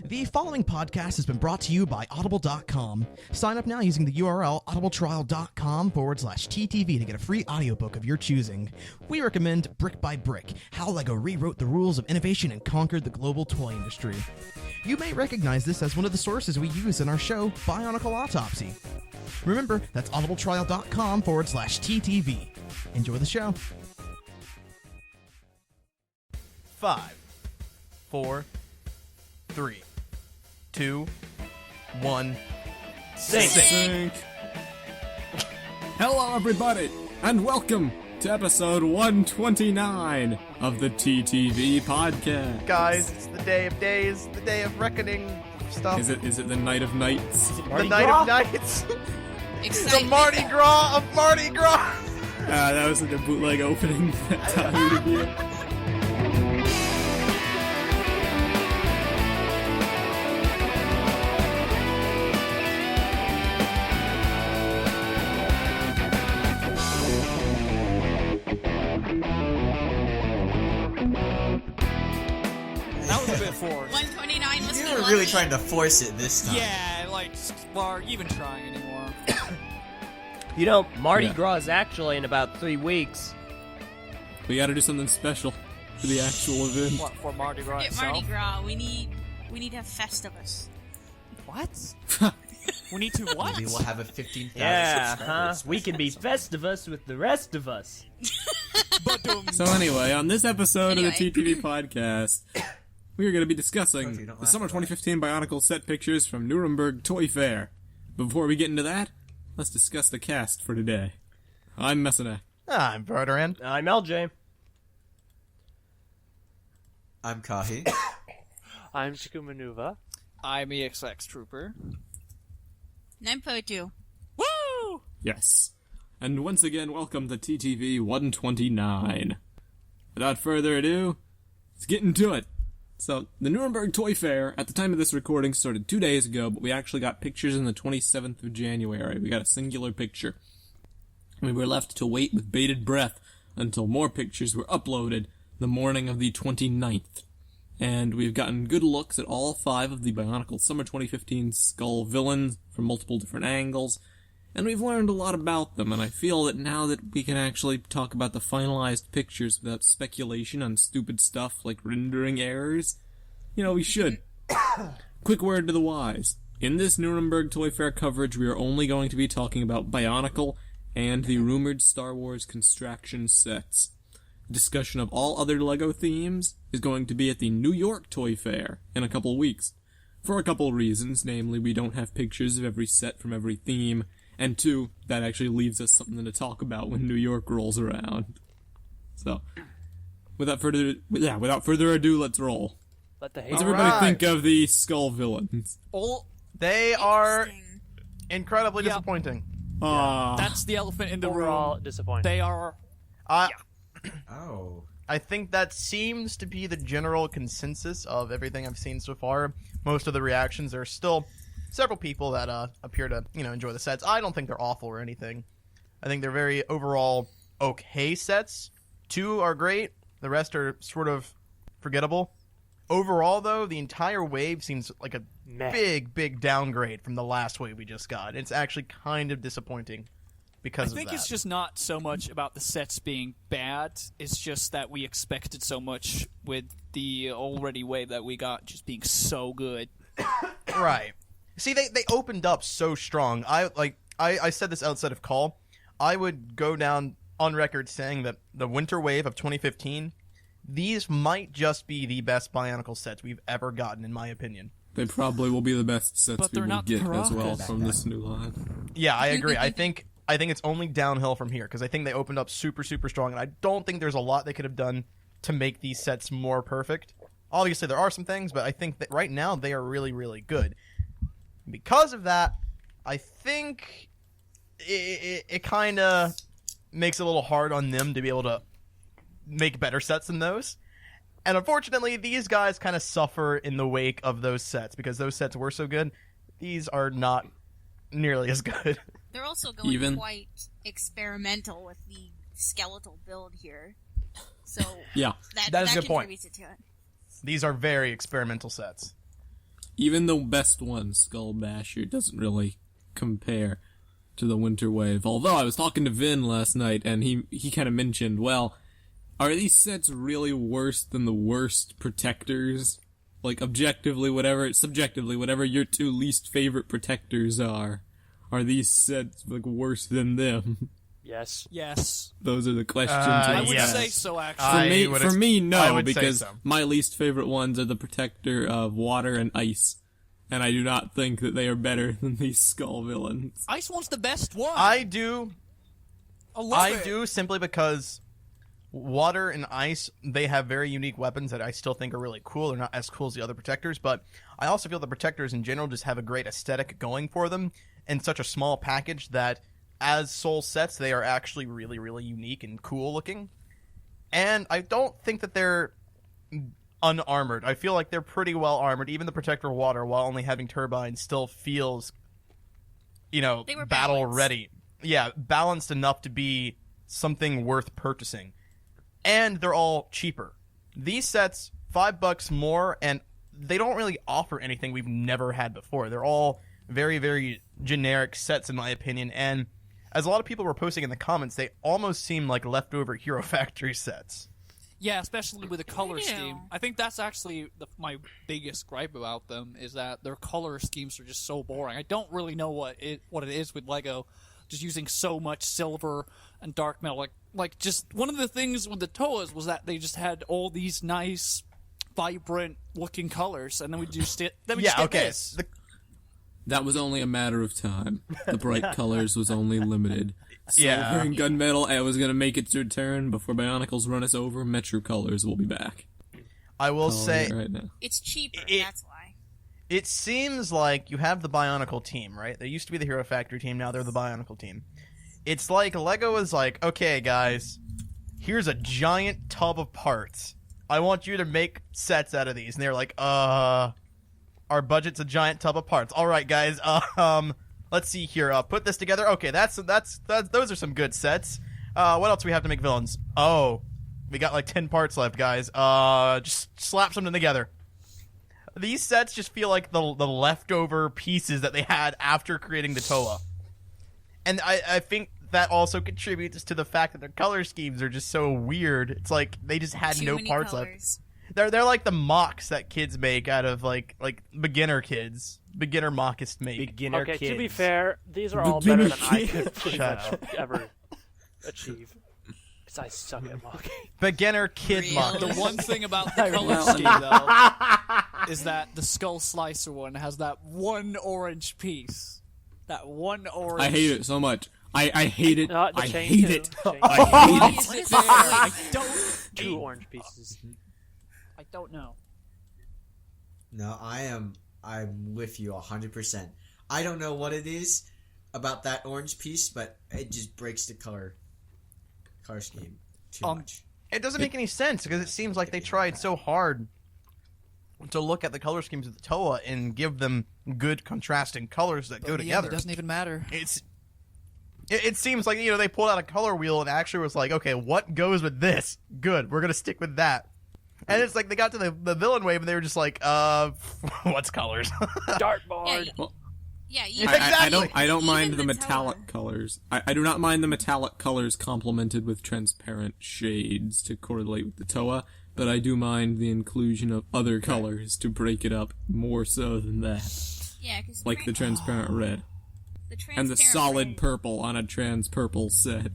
The following podcast has been brought to you by Audible.com. Sign up now using the URL audibletrial.com/TTV to get a free audiobook of your choosing. We recommend Brick by Brick, How LEGO Rewrote the Rules of Innovation and Conquered the Global Toy Industry. You may recognize this as one of the sources we use in our show, Bionicle Autopsy. Remember, that's audibletrial.com/TTV. Enjoy the show. 5, 4, 3, 2, 1, sync. Hello, everybody, and welcome to episode 129 of the TTV podcast. Guys, it's the day of days, the day of reckoning stuff. Is it the night of nights? The night of nights. The Mardi Gras of Mardi Gras. That was like a bootleg opening that time to be. That was a bit forced. 129 must be You were really trying to force it this time. Yeah, are you even trying anymore? You know, Mardi Gras is actually in about 3 weeks. We gotta do something special for the actual event. What, for Mardi Gras Get itself? Mardi Gras. We need to have Festivus. What? We need to what? Maybe we'll have a 15,000 Yeah, subscribers. we can be Festivus with the rest of us. So anyway, on this episode of the TTV podcast, we are going to be discussing the summer 2015 Bionicle set pictures from Nuremberg Toy Fair. Before we get into that, let's discuss the cast for today. I'm Messina. I'm Barteran. I'm LJ. I'm Kahi. I'm Shikumanuva. I'm EXX Trooper. Nempotu. Woo! Yes. And once again, welcome to TTV 129. Without further ado, let's get into it. So, the Nuremberg Toy Fair, at the time of this recording, started 2 days ago, but we actually got pictures on the 27th of January. We got a singular picture. We were left to wait with bated breath until more pictures were uploaded the morning of the 29th. And we've gotten good looks at all 5 of the Bionicle Summer 2015 Skull villains from multiple different angles, and we've learned a lot about them, and I feel that now that we can actually talk about the finalized pictures without speculation on stupid stuff like rendering errors, we should. Quick word to the wise. In this Nuremberg Toy Fair coverage, we are only going to be talking about Bionicle and the rumored Star Wars Construction sets. Discussion of all other LEGO themes is going to be at the New York Toy Fair in a couple weeks. For a couple reasons, namely we don't have pictures of every set from every theme, and 2, that actually leaves us something to talk about when New York rolls around. So, without further ado, let's roll. Let the hate. What's everybody think of the Skull villains? They are Interesting. incredibly disappointing. That's the elephant in the Overall room. disappointing. They are... Oh. I think that seems to be the general consensus of everything I've seen so far. Most of the reactions, there are still several people that appear to, enjoy the sets. I don't think they're awful or anything. I think they're very overall okay sets. 2 are great. The rest are sort of forgettable. Overall, though, the entire wave seems like a big downgrade from the last wave we just got. It's actually kind of disappointing because of that. I think it's just not so much about the sets being bad. It's just that we expected so much with the already wave that we got just being so good. Right. See, they opened up so strong. I said this outside of call. I would go down on record saying that the winter wave of 2015, these might just be the best Bionicle sets we've ever gotten, in my opinion. They probably will be the best sets But we they're will not get as well Caracas. from this new line. Yeah, I agree. I think it's only downhill from here, because I think they opened up super strong, and I don't think there's a lot they could have done to make these sets more perfect. Obviously, there are some things, but I think that right now they are really good. Because of that, I think it kind of makes it a little hard on them to be able to make better sets than those. And unfortunately, these guys kind of suffer in the wake of those sets, because those sets were so good. These are not nearly as good. They're also going quite experimental with the skeletal build here. So yeah, that is a good point. contributes it to it. These are very experimental sets. even the best one, Skull Basher, doesn't really compare to the Winter Wave. Although I was talking to Vin last night, and he kind of mentioned, well, are these sets really worse than the worst Protectors? Like, subjectively, whatever your 2 least favorite Protectors are these sets, like, worse than them? Yes. Yes. Those are the questions. I would yes. say so, actually. For me, I no, would say because so. my least favorite ones are the Protector of Water and Ice. And I do not think that they are better than these Skull villains. Ice one's the best one. I do. I love I it. do simply because Water and Ice, they have very unique weapons that I still think are really cool. They're not as cool as the other Protectors, but I also feel the Protectors in general just have a great aesthetic going for them in such a small package that as Soul sets, they are actually really, really unique and cool looking. And I don't think that they're unarmored. I feel like they're pretty well armored. Even the Protector of Water, while only having turbines, still feels, They were battle balanced. ready. Yeah, balanced enough to be something worth purchasing. And they're all cheaper. These sets, $5 more, and they don't really offer anything we've never had before. They're all very, very generic sets, in my opinion, and as a lot of people were posting in the comments, they almost seem like leftover Hero Factory sets. Yeah, especially with the color do. scheme. I think that's actually my biggest gripe about them, is that their color schemes are just so boring. I don't really know what it is with LEGO, just using so much silver and dark metal. Like just one of the things with the Toas was that they just had all these nice, vibrant looking colors, and then we just get this. That was only a matter of time. The bright colors was only limited. Silver Yeah. and gunmetal, I was gonna make its return before Bionicles run us over. Metro Colors will be back. I will Calling say, it right now. It's cheaper, It- that's why. it seems like you have the Bionicle team, right? They used to be the Hero Factory team, now they're the Bionicle team. It's like LEGO is like, okay, guys, here's a giant tub of parts. I want you to make sets out of these. And they're like, our budget's a giant tub of parts. All right, guys, let's see here. Put this together. Okay, that's those are some good sets. What else do we have to make villains? Oh, we got like 10 parts left, guys. Just slap something together. These sets just feel like the leftover pieces that they had after creating the Toa. And I think that also contributes to the fact that their color schemes are just so weird. It's like they just had Too no many parts colors. left. They're like the mocks that kids make out of like beginner kids. Beginner mockist make. Beginner Okay, kids. to be fair, these are all better than I could pretty Shut much up. ever achieve. Because I suck at mocking. Beginner kid Really? mock. The one thing about the color scheme, though, is that the Skull Slicer one has that one orange piece. That one orange. I hate it so much. I hate it. The I chain hate too. it. Chain I Why hate is it. it There, I fair? don't. two orange pieces. I don't know. No, I'm with you 100%. I don't know what it is about that orange piece, but it just breaks the color scheme too much. It doesn't make any sense because it seems like they tried so hard to look at the color schemes of the Toa and give them good contrasting colors that go In the end, together. it doesn't even matter. It seems like they pulled out a color wheel and actually was like, okay, what goes with this? Good, we're gonna stick with that. And it's like they got to the villain wave and they were just like, what's colors? Dartboard. Yeah, you Exactly. I don't mind Even the the metallic Toa. colors. I do not mind the metallic colors complemented with transparent shades to correlate with the Toa, but I do mind the inclusion of other colors to break it up more so than that. Yeah, because Like the transparent red. And the solid red. purple on a trans purple set.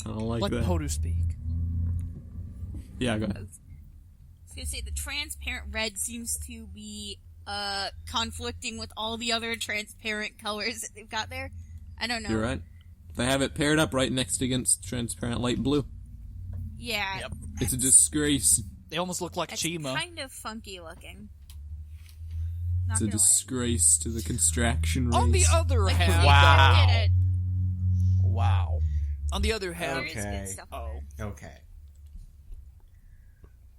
I don't like Let that. Podu speak. Yeah, go ahead. I was gonna say the transparent red seems to be conflicting with all the other transparent colors that they've got there. I don't know. You're right. They have it paired up right next against transparent light blue. Yeah. Yep. It's a disgrace. They almost look like It's Chima. kind of funky looking. Not It's a gonna lie. disgrace to the construction race. On the other Like, hand, Wow. they did it. Wow. on the other There hand, is good Okay. stuff on there. Okay.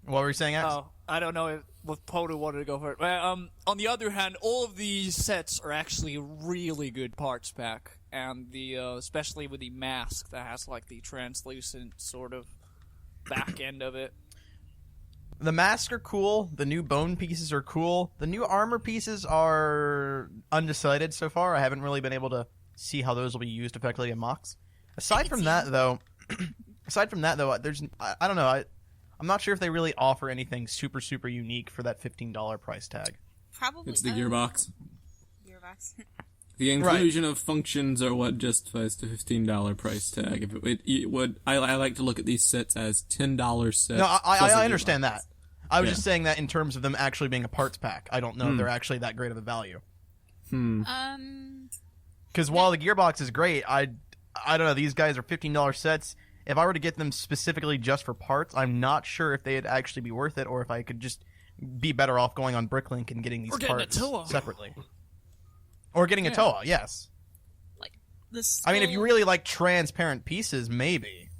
What were you saying, Ax? oh, I don't know if Podu wanted to go for it. On the other hand, all of these sets are actually really good parts pack, and the especially with the mask that has like the translucent sort of back end of it. The masks are cool. The new bone pieces are cool. The new armor pieces are undecided so far. I haven't really been able to see how those will be used effectively in mocks. Aside from that, though, there's I don't know. I'm not sure if they really offer anything super unique for that $15 price tag. Probably. It's the gearbox. Gearbox. The inclusion of functions are what justifies the $15 price tag. If it would, I like to look at these sets as $10 sets. No, plus a I understand gearbox. that. I was just saying that in terms of them actually being a parts pack. I don't know if they're actually that great of a value. Because while the gearbox is great, I don't know. These guys are $15 sets. If I were to get them specifically just for parts, I'm not sure if they'd actually be worth it, or if I could just be better off going on Bricklink and getting these Or getting a parts Toa. separately. Or getting a Toa, yes. Like the I mean, if you really like transparent pieces, maybe.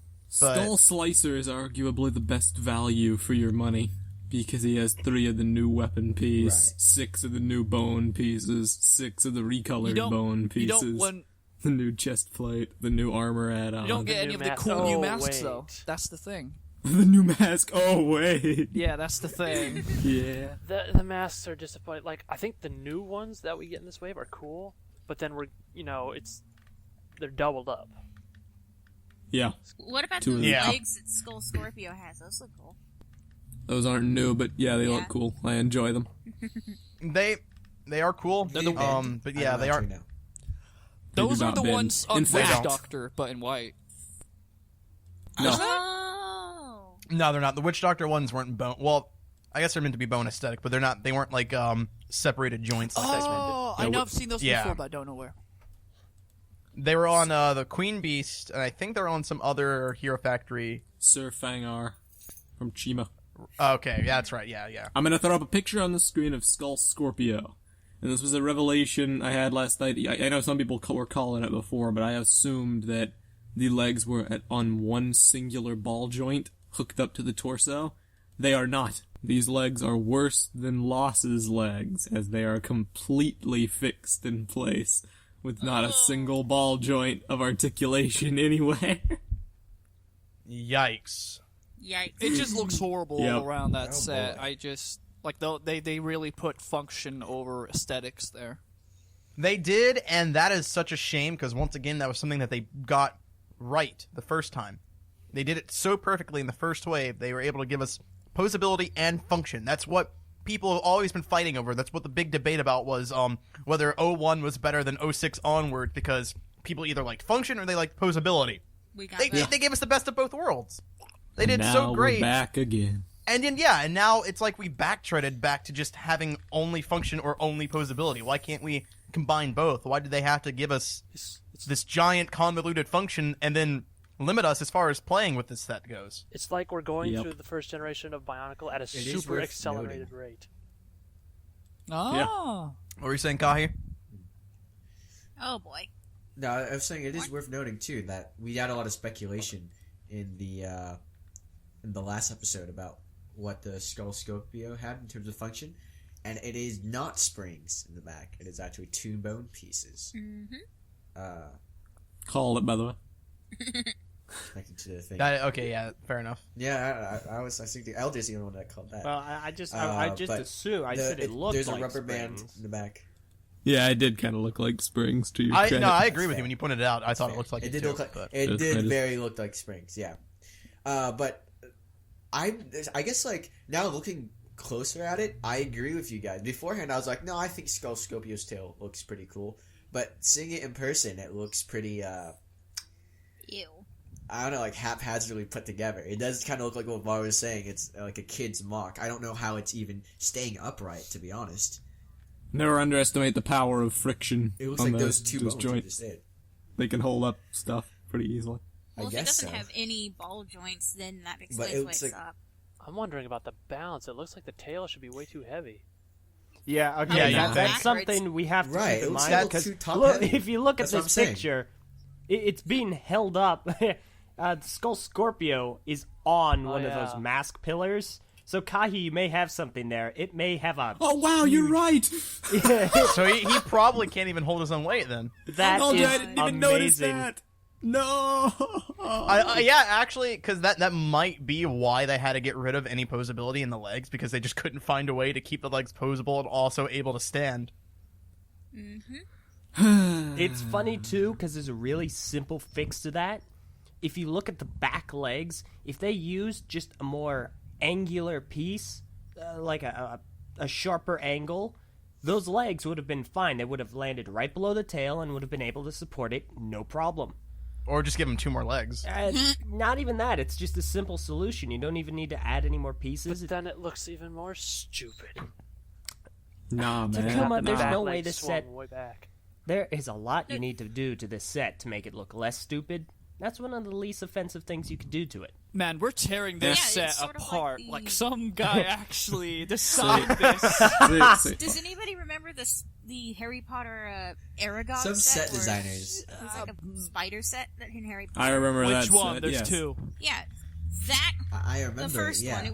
But Skull Slicer is arguably the best value for your money because he has 3 of the new weapon piece, Right. 6 of the new bone pieces, 6 of the recolored bone pieces, the new chest plate, the new armor add-on. You don't get The any new of the mask. cool new Oh, masks, though. wait. That's the thing. The new mask. Oh wait. Yeah, that's the thing. Yeah. The masks are disappointing. Like, I think the new ones that we get in this wave are cool, but then they're doubled up. Yeah. What about Two the of them. Yeah. legs that Skull Scorpio has? Those look cool. Those aren't new, but yeah, they look cool. I enjoy them. they are cool. They're the- But yeah, they are. Now. Those do are not the bend. ones on In Witch fact- Doctor, but in white. No. Oh. No, they're not. The Witch Doctor ones weren't bone. Well, I guess they're meant to be bone aesthetic, but they're not. They weren't like separated joints like Oh, I know I've seen those Yeah. before, but I don't know where. They were on the Queen Beast, and I think they're on some other Hero Factory. Sir Fangar from Chima. Okay, yeah, that's right. Yeah. I'm gonna throw up a picture on the screen of Skull Scorpio. And this was a revelation I had last night. I know some people were calling it before, but I assumed that the legs were on one singular ball joint hooked up to the torso. They are not. These legs are worse than Loss's legs, as they are completely fixed in place, with not a single ball joint of articulation anywhere. Yikes. Yikes. It just looks horrible Yep. all around that Oh, set. boy. I just like they really put function over aesthetics there. They did, and that is such a shame because once again, that was something that they got right the first time. They did it so perfectly in the first wave. They were able to give us posability and function. That's what people have always been fighting over. That's what the big debate about was whether 01 was better than 06 onward because people either liked function or they liked posability. We got They that. gave us the best of both worlds. They did now so great. We're back again. And then, yeah, and now it's like we backtracked back to just having only function or only posability. Why can't we combine both? Why did they have to give us this giant convoluted function and then limit us as far as playing with this set goes? It's like we're going Yep. through the first generation of Bionicle at a is super worth accelerated noting. rate. Oh. What were you saying, Kahi? Oh boy. No, I was saying it is worth noting too that we had a lot of speculation in the last episode about what the Skull Scorpio had in terms of function, and it is not springs in the back. It is actually 2 bone pieces. Mm-hmm. Call it, by the way. Connected to the thing. Okay, yeah, fair enough. Yeah, I think the Elder is the only one that called that. Well, I just but assumed. I said it looked there's like a rubber band springs. in the back. Yeah, it did kind of look like springs to your credit. I agree with you. When you pointed it out, I thought it looked like it it did too, look like but- it I did just- very look like springs. Yeah, but I guess like now looking closer at it, I agree with you guys. Beforehand, I was like, no, I think Skull Scorpio's tail looks pretty cool, but seeing it in person, it looks pretty. Ew. I don't know, like haphazardly put together. It does kind of look like what Var was saying. It's like a kid's mock. I don't know how it's even staying upright, to be honest. Never underestimate the power of friction. It looks on like the- those 2 bones you joints. just did. They can hold up stuff pretty easily. Well, if it guess doesn't so. have any ball joints, then that But explains it why looks it's like- up. I'm wondering about the balance. It looks like the tail should be way too heavy. Yeah, okay. Yeah, you that's think? something we have to Right, keep it in looks mind like because too top look, heavy. if you look at That's what I'm this saying. picture, it's being held up. Skull Scorpio is on one of yeah. those mask pillars. So Kahi, you may have something there. It may have a. Oh wow, you're right. So he probably can't even hold his own weight then. That Oh, is dude, I didn't even notice amazing. that. No. Yeah, actually, because that might be why they had to get rid of any posability in the legs, because they just couldn't find a way to keep the legs posable and also able to stand. It's funny too because there's a really simple fix to that. If you look at the back legs, if they used just a more angular piece, like a sharper angle, those legs would have been fine. They would have landed right below the tail and would have been able to support it, no problem. Or just give them 2 more legs. Not even that. It's just a simple solution. You don't even need to add any more pieces. But then it looks even more stupid. Nah, man. Takuma, there's Back no leg way this swung set... way back. There is a lot you need to do to this set to make it look less stupid. That's one of the least offensive things you could do to it. Man, we're tearing this Yeah, set it's sort of apart. like Like, the- some guy actually decided this. Does anybody remember the Harry Potter Aragog Some set where designers. It was like a spider set that in Harry Potter. I remember that Which one? set, There's yes. 2. Yeah, that I remember the first yeah. one.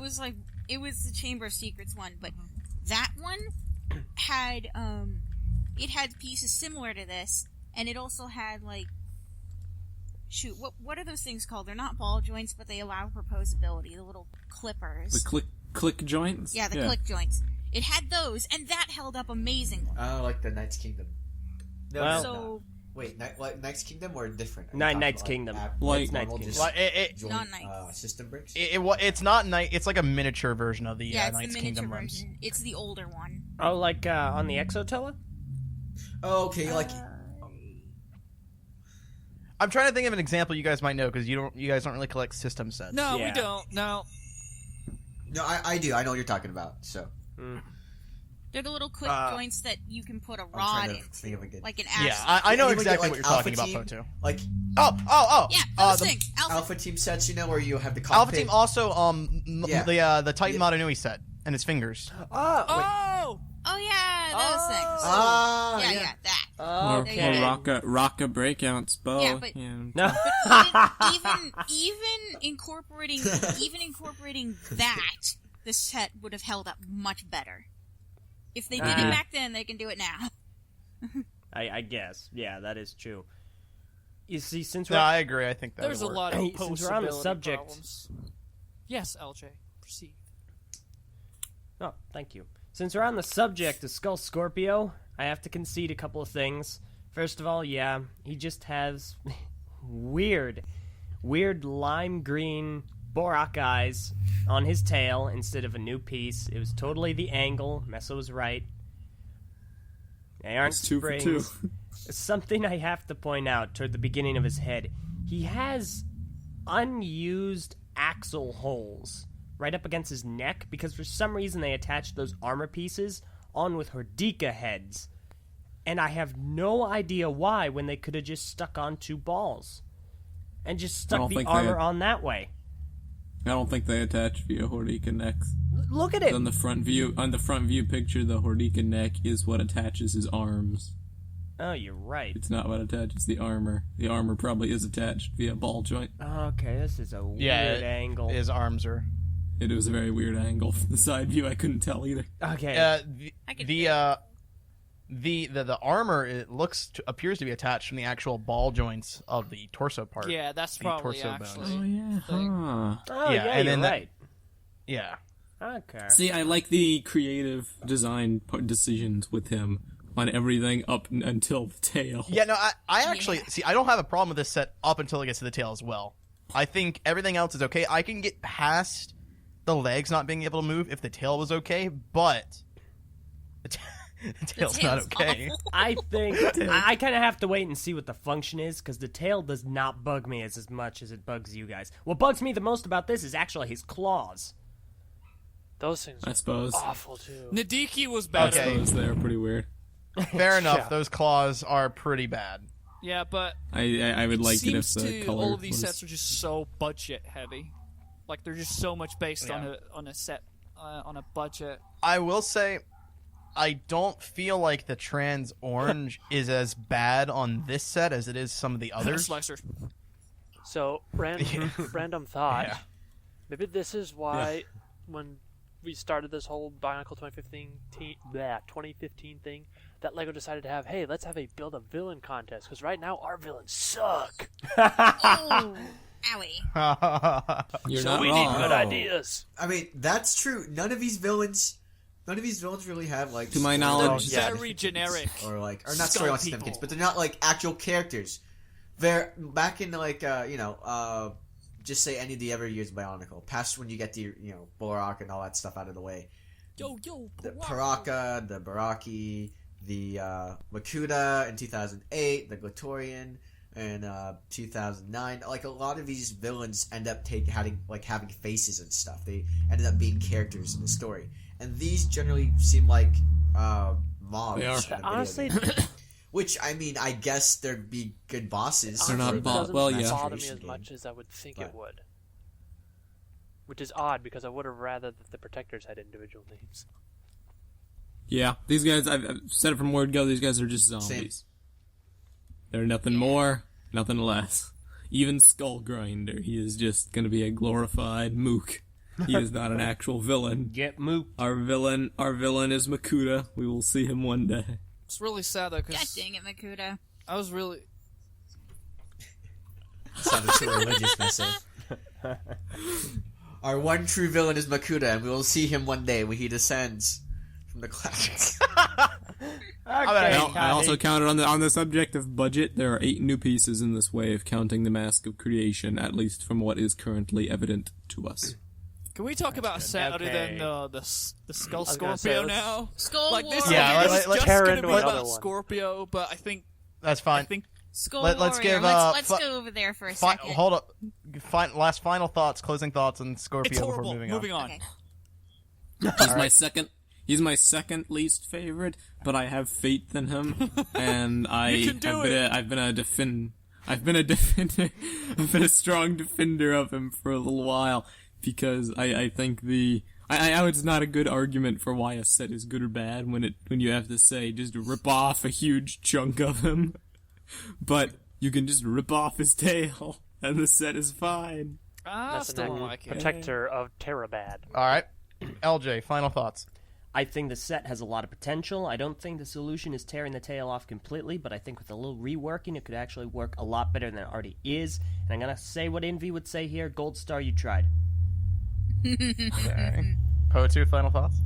It was the Chamber of Secrets one, but that one had it had pieces similar to this, and it also had like. Shoot, what are those things called? They're not ball joints, but they allow for posability. The little clippers. The click joints? Yeah, the click joints. It had those, and that held up amazingly. Oh, like the Knight's Kingdom. No, Well- So Wait, Knight's Kingdom or different? Are you Nine talking Knight's about, Kingdom. Like- It's Knight's normal, Kingdom. just Like, joint, Non-Knights. system bricks? It's not night. It's like a miniature version of the yeah, it's Knight's the miniature Kingdom limbs. version. It's the older one. Oh, like on the Exotoa? Oh, okay, like... I'm trying to think of an example you guys might know because you guys don't really collect system sets. No, Yeah. we don't. No. No, I do. I know what you're talking about, so... They're the little click joints that you can put a I'm rod trying to into, think of a good... like an axe. Yeah, I know You would get, exactly like, what you're talking Alpha about, Team, Photo. Like, Oh! Yeah, those the things. Alpha Team sets, you know, where you have the cockpit. Alpha Team also Yeah. the Titan Yeah. Motonui set and his fingers. Oh! Oh yeah, those things. Ah, yeah, that. Or Okay. Rocka Breakout's bow. Yeah, but- No. Even incorporating that, the set would have held up much better. If they did it back then, they can do it now. I guess. Yeah, that is true. You see, since No, we're... I agree. I think that There's a would work. lot of Hey, since we're on the postability subject- problems. Yes, LJ. Proceed. Oh, thank you. Since we're on the subject of Skull Scorpio, I have to concede a couple of things. First of all, yeah, he just has weird lime green Borak eyes on his tail instead of a new piece. It was totally the angle. Messa was right. They aren't It's 2 for springs. 2. Something I have to point out toward the beginning of his head. He has unused axle holes right up against his neck because for some reason they attached those armor pieces on with Hordika heads. And I have no idea why when they could have just stuck on 2 balls. And just stuck don't the think they armor had- on that way. I don't think they attach via Hordika necks. Look at it! On the front view picture, the Hordika neck is what attaches his arms. Oh, you're right. It's not what attaches the armor. The armor probably is attached via ball joint. Okay, this is a Yeah, weird angle. His arms are. It was a very weird angle from the side view. I couldn't tell either. Okay. I could The armor appears to be attached from the actual ball joints of the torso part. Yeah, that's The probably torso actually. bones. yeah, huh. oh, yeah, yeah, and you're then right. Yeah. Okay. See, I like the creative design decisions with him on everything up until the tail. Yeah, no, I actually Yeah. see. I don't have a problem with this set up until it gets to the tail as well. I think everything else is okay. I can get past the legs not being able to move if the tail was okay, but the tail's not okay. awful. I think I kind of have to wait and see what the function is because the tail does not bug me as much as it bugs you guys. What bugs me the most about this is actually his claws. Those things I are suppose. awful too. Nadiki was I better. Okay. suppose they're pretty weird. Fair enough. Yeah. Those claws are pretty bad. Yeah, but I would like it if seems the to color all of these was... sets are just so budget heavy. Like they're just so much based Yeah. on a set on a budget. I will say, I don't feel like the trans orange is as bad on this set as it is some of the others. Slicer. So, random thought. Yeah. Maybe this is why when we started this whole BIONICLE 2015 thing, that LEGO decided to have, hey, let's have a build a villain contest, because right now our villains suck. Oh, owie. You're So not we wrong. need good ideas. I mean, that's true. None of these villains really have like. To my storyline knowledge, Very generic. or not Skull storyline people. significance, but they're not like actual characters. They're back in like just say any of the other years of Bionicle, past when you get the Borak and all that stuff out of the way. Yo, The Paraka, the Baraki, the Makuta in 2008, the Glatorian in 2009. Like a lot of these villains end up having faces and stuff. They ended up being characters in the story, and these generally seem like mobs. They are. in a video Honestly, game. Which, I mean, I guess there'd be good bosses. They're not honestly, it bo- doesn't well, yeah. bother me as Game. much as I would think But- it would. Which is odd, because I would have rather that the Protectors had individual names. Yeah, these guys, I've said it from word go, these guys are just zombies. They're nothing more, nothing less. Even Skull Grinder, he is just gonna be a glorified mook. He is not an actual villain. Get mooked. Our villain is Makuta. We will see him one day. It's really sad though, God because dang it, Makuta. I was really. Sounded too religious, myself. Our one true villain is Makuta, and we will see him one day when he descends from the clouds. I also counted on the subject of budget. There are 8 new pieces in this wave, counting the Mask of Creation, at least from what is currently evident to us. Can we talk about a set other Okay. than the Skull was gonna say, Scorpio let's- now? Skull Like this, Warrior. Yeah, this is let's just tear gonna into be another about one. Scorpio, but I think That's fine. Skull let's Warrior. give, let's fi- go over there for a Fi- second. hold up. Final thoughts, closing thoughts on Scorpio it's before horrible. moving on. Okay. He's my second least favorite, but I have faith in him, and I've been a strong defender of him for a little while, because I think I know it's not a good argument for why a set is good or bad when you have to say just rip off a huge chunk of him, but you can just rip off his tail and the set is fine. I That's still an don't like it. Protector of Terabad. All right. LJ, final thoughts. I think the set has a lot of potential. I don't think the solution is tearing the tail off completely, but I think with a little reworking, it could actually work a lot better than it already is. And I'm going to say what Envy would say here. Gold Star, you tried. Okay. Potu, final thoughts?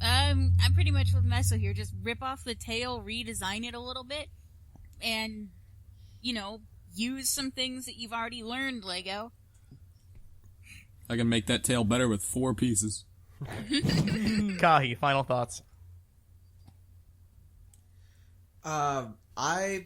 I'm pretty much with Meso here. Just rip off the tail, redesign it a little bit, and, use some things that you've already learned, Lego. I can make that tail better with 4 pieces. Kahi, final thoughts. I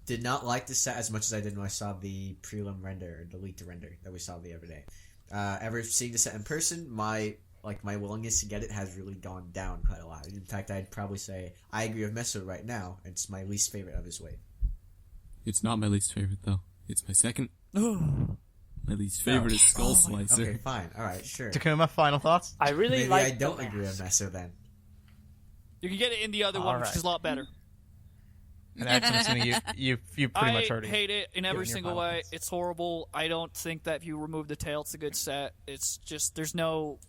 did not like the set as much as I did when I saw the prelim render, the leaked render that we saw the other day. Ever seeing the set in person, my willingness to get it has really gone down quite a lot. In fact, I'd probably say I agree with Meso right now. It's my least favorite of his wave. It's not my least favorite, though. It's my second. My least favorite is Skull Slicer. Okay, fine. All right, sure. Takuma, final thoughts? I really Maybe like I don't the agree with Meso then. You can get it in the other one, which Alright. is a lot better. And Axel, you pretty I much already hate it in every given your single final way. thoughts. It's horrible. I don't think that if you remove the tail, it's a good set. It's just there's no.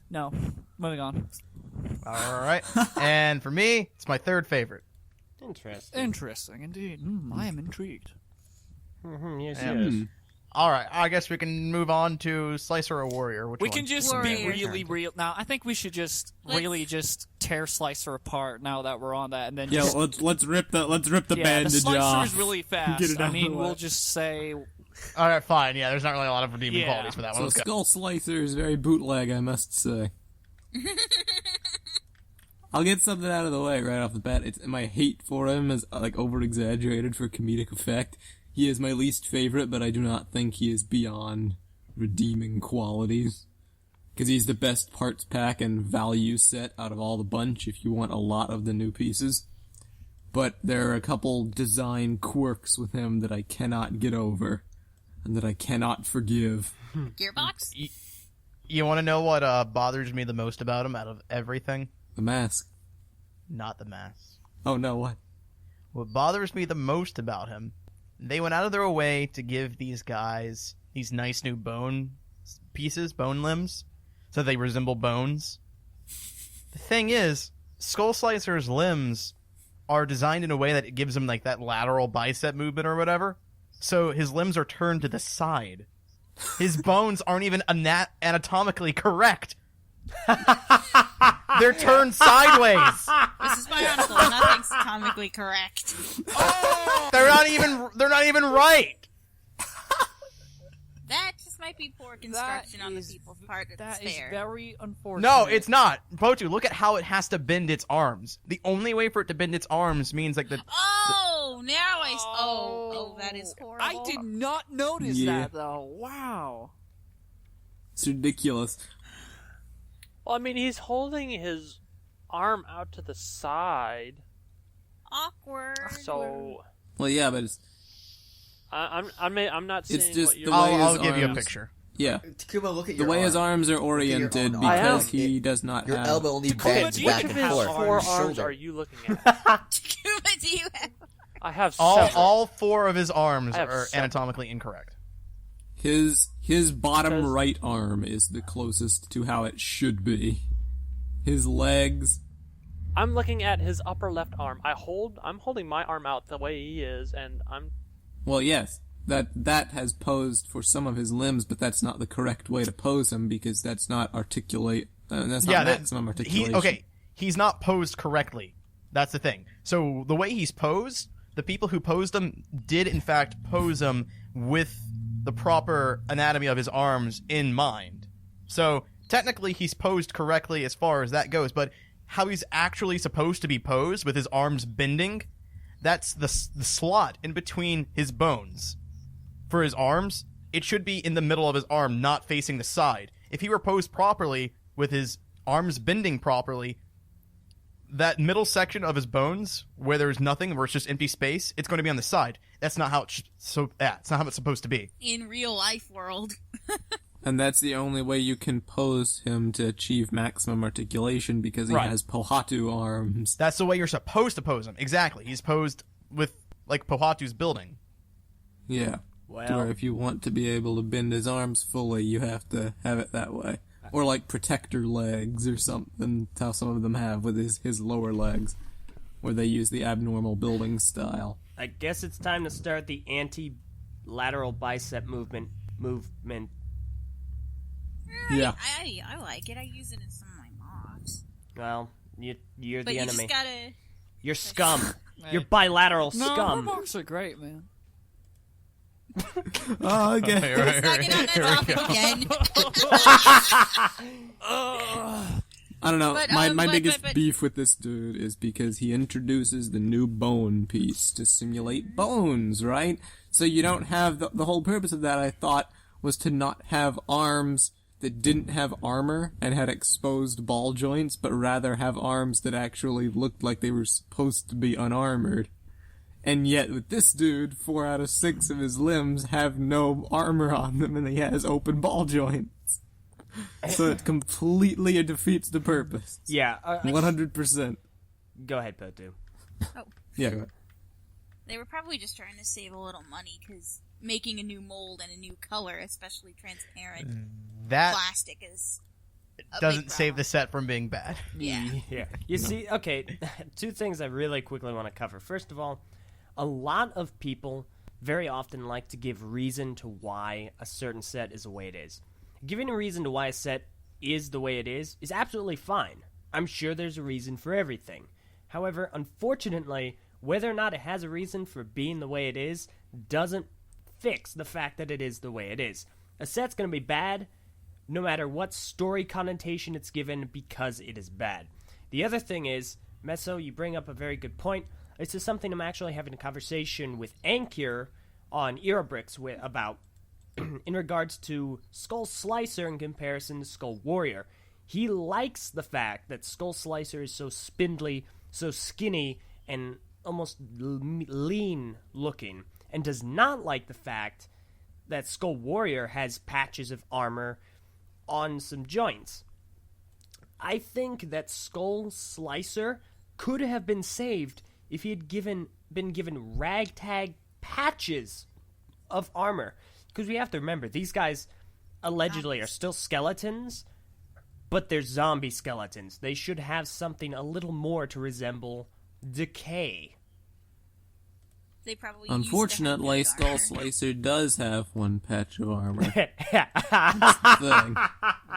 No. Moving on. All right. And for me, it's my third favorite. Interesting. Interesting indeed. I am intrigued. Yes, Yeah. yes. All right. I guess we can move on to Slicer or Warrior. Which We one? can just Warrior. be really real. Now, I think we should just really just tear Slicer apart now that we're on that, and then Yeah, just let's rip the the bandage Slicer off. is really fast. Get it out I of mean, the we'll way. just say All right, fine. Yeah, there's not really a lot of redeeming Yeah. qualities for that one. So Let's go. Skull Slicer is very bootleg, I must say. I'll get something out of the way right off the bat. My hate for him is over exaggerated for comedic effect. He is my least favorite, but I do not think he is beyond redeeming qualities. Because he's the best parts pack and value set out of all the bunch if you want a lot of the new pieces. But there are a couple design quirks with him that I cannot get over, and that I cannot forgive. Gearbox? You want to know what bothers me the most about him out of everything? The mask. Not the mask. Oh no, what? What bothers me the most about him, they went out of their way to give these guys these nice new bone pieces, bone limbs. so they resemble bones. The thing is, Skull Slicer's limbs are designed in a way that it gives him like that lateral bicep movement or whatever. So his limbs are turned to the side. His bones aren't even anatomically correct. They're turned sideways. This is BIONICLE. Nothing's atomically correct. They're not even right. That just might be poor construction on the is- people's part at That the is fair. very unfortunate. No, it's not. Potu, look at how it has to bend its arms. The only way for it to bend its arms means like the Oh, now Oh, that is horrible. I did not notice Yeah. that though. Wow. It's ridiculous. Well, I mean, he's holding his arm out to the side, Awkward. so Well, yeah, but it's I'm not It's seeing just what you're. the way I'll his give you a arms- picture. yeah. Takuma, look at The your way arm. his arms are Look at your oriented own because arm. he does not Your have. elbow only Which bends back of and his forth. four Your arms shoulder. are you looking at? Takuma, do you have? I have several. All four of his arms I have are several. anatomically incorrect. His bottom Because- right arm is the closest to how it should be. His legs. I'm looking at his upper left arm. I'm holding my arm out the way he is, and Well, yes, that has posed for some of his limbs, but that's not the correct way to pose him because that's not articulate. That's not maximum articulation. He's not posed correctly. That's the thing. So the way he's posed, the people who posed him did in fact pose him with the proper anatomy of his arms in mind. So technically he's posed correctly as far as that goes, but how he's actually supposed to be posed with his arms bending, that's the slot in between his bones. For his arms, it should be in the middle of his arm, not facing the side. If he were posed properly, with his arms bending properly, that middle section of his bones, where there's nothing, where it's just empty space, it's going to be on the side. That's not how it's it's not how it's supposed to be. In real life world. And that's the only way you can pose him to achieve maximum articulation because he Right. has Pohatu arms. That's the way you're supposed to pose him. Exactly. He's posed with like Pohatu's building. Yeah. To Well, where if you want to be able to bend his arms fully, you have to have it that way. Or like protector legs or something, how some of them have with his lower legs, where they use the abnormal building style. I guess it's time to start the anti-lateral bicep movement. Yeah. I like it. I use it in some of my mocks. Well, you're But the you enemy. just gotta... You're scum. Hey. You're bilateral No, her scum. marks are great, man. Oh, okay. Let's not get on that topic again. I don't know. But, my but- biggest but- beef with this dude is because he introduces the new bone piece to simulate bones, right? So you don't have the whole purpose of that, I thought, was to not have arms that didn't have armor and had exposed ball joints, but rather have arms that actually looked like they were supposed to be unarmored. And yet, with this dude, 4 out of 6 of his limbs have no armor on them, and he has open ball joints. So it completely defeats the purpose. Yeah. 100%. Go ahead, Potu. Yeah, go ahead. They were probably just trying to save a little money, because making a new mold and a new color, especially transparent That plastic, is a doesn't big save the problem. set from being bad. Yeah. Yeah. You see, okay, two things I really quickly want to cover. First of all, a lot of people very often like to give reason to why a certain set is the way it is. Giving a reason to why a set is the way it is absolutely fine. I'm sure there's a reason for everything. However, unfortunately, whether or not it has a reason for being the way it is doesn't fix the fact that it is the way it is. A set's going to be bad no matter what story connotation it's given because it is bad. The other thing is, Meso, you bring up a very good point. This is something I'm actually having a conversation with Ankyr on Erobricks about in regards to Skull Slicer in comparison to Skull Warrior. He likes the fact that Skull Slicer is so spindly, so skinny, and almost lean looking, and does not like the fact that Skull Warrior has patches of armor on some joints. I think that Skull Slicer could have been saved if he had been given ragtag patches of armor. Because we have to remember, these guys allegedly are still skeletons, But they're zombie skeletons. They should have something a little more to resemble decay. They probably Unfortunately, used to have Skull good armor. Slicer does have one patch of armor. Thing.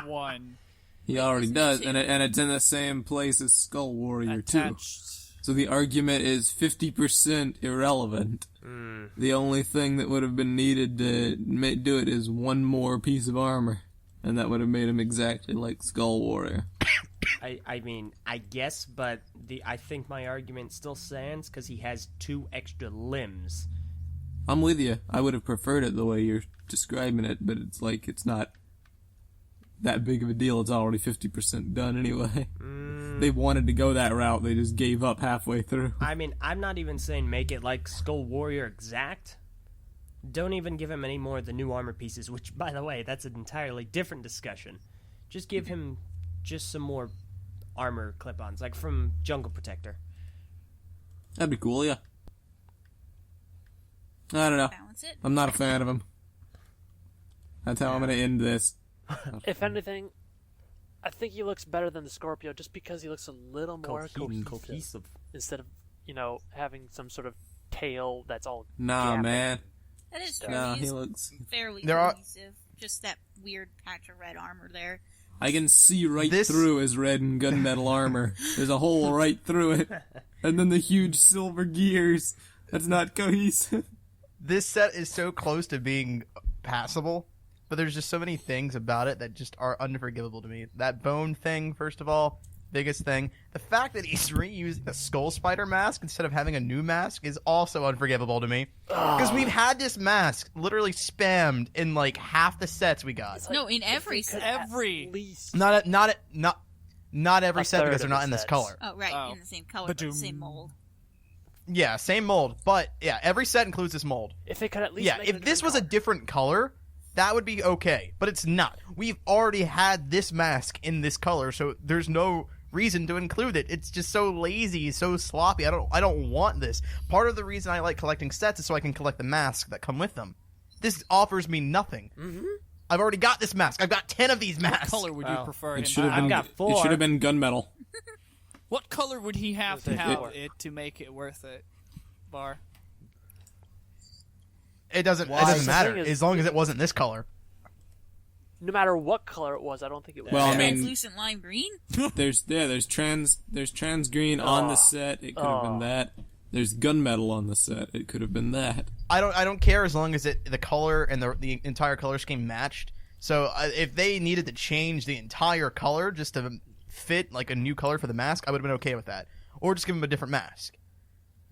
One He already Isn't does, it and too? it's in the same place as Skull Warrior too. attached. So the argument is 50% irrelevant. The only thing that would have been needed to do it is one more piece of armor, and that would have made him exactly like Skull Warrior. I mean, I guess, but I think my argument still stands because he has 2 extra limbs. I'm with you. I would have preferred it the way you're describing it, but it's like it's not that big of a deal. It's already 50% done anyway. They wanted to go that route. They just gave up halfway through. I mean, I'm not even saying make it like Skull Warrior exact. Don't even give him any more of the new armor pieces, which, by the way, that's an entirely different discussion. Just give him just some more armor clip-ons, like from Jungle Protector. That'd be cool, yeah. I don't know. Balance it. I'm not a fan of him. That's how I'm going to end this. If anything, I think he looks better than the Scorpio just because he looks a little more cohesive instead of, having some sort of tail that's all Nah, gapping. man. That is true. Nah, He's he looks... fairly There are- cohesive. Just that weird patch of red armor there. I can see right This- through his red and gunmetal armor. There's a hole right through it. And then the huge silver gears. That's not cohesive. This set is so close to being passable, but there's just so many things about it that just are unforgivable to me. That bone thing, first of all, biggest thing. The fact that he's reusing a skull spider mask instead of having a new mask is also unforgivable to me. Because we've had this mask literally spammed in like half the sets we got. No, in every If they could set. Every- at least Not every A set third because of they're not the in this sets. color. Oh, right, Oh. in the same color, but the Ba-doom. same mold. Yeah, same mold, but yeah, every set includes this mold. if they could at least Yeah, make it if this different was a color. different color, that would be okay, but it's not. We've already had this mask in this color, so there's no reason to include it. It's just so lazy, so sloppy. I don't want this. Part of the reason I like collecting sets is so I can collect the masks that come with them. This offers me nothing. Mm-hmm. I've already got this mask. I've got 10 of these What masks. color would you prefer him It to should have have? been. got 4. It should have been gunmetal. What color would he have to It- have it- it to make it worth it? Bar. It doesn't The matter thing is- as long as it wasn't this color. No matter what color it was, I don't think it was. Well, I mean, Translucent lime green? there's trans green on the set. It could have been that. There's gunmetal on the set. It could have been that. I don't care as long as the color and the entire color scheme matched. So if they needed to change the entire color just to fit like a new color for the mask, I would have been okay with that. Or just give them a different mask.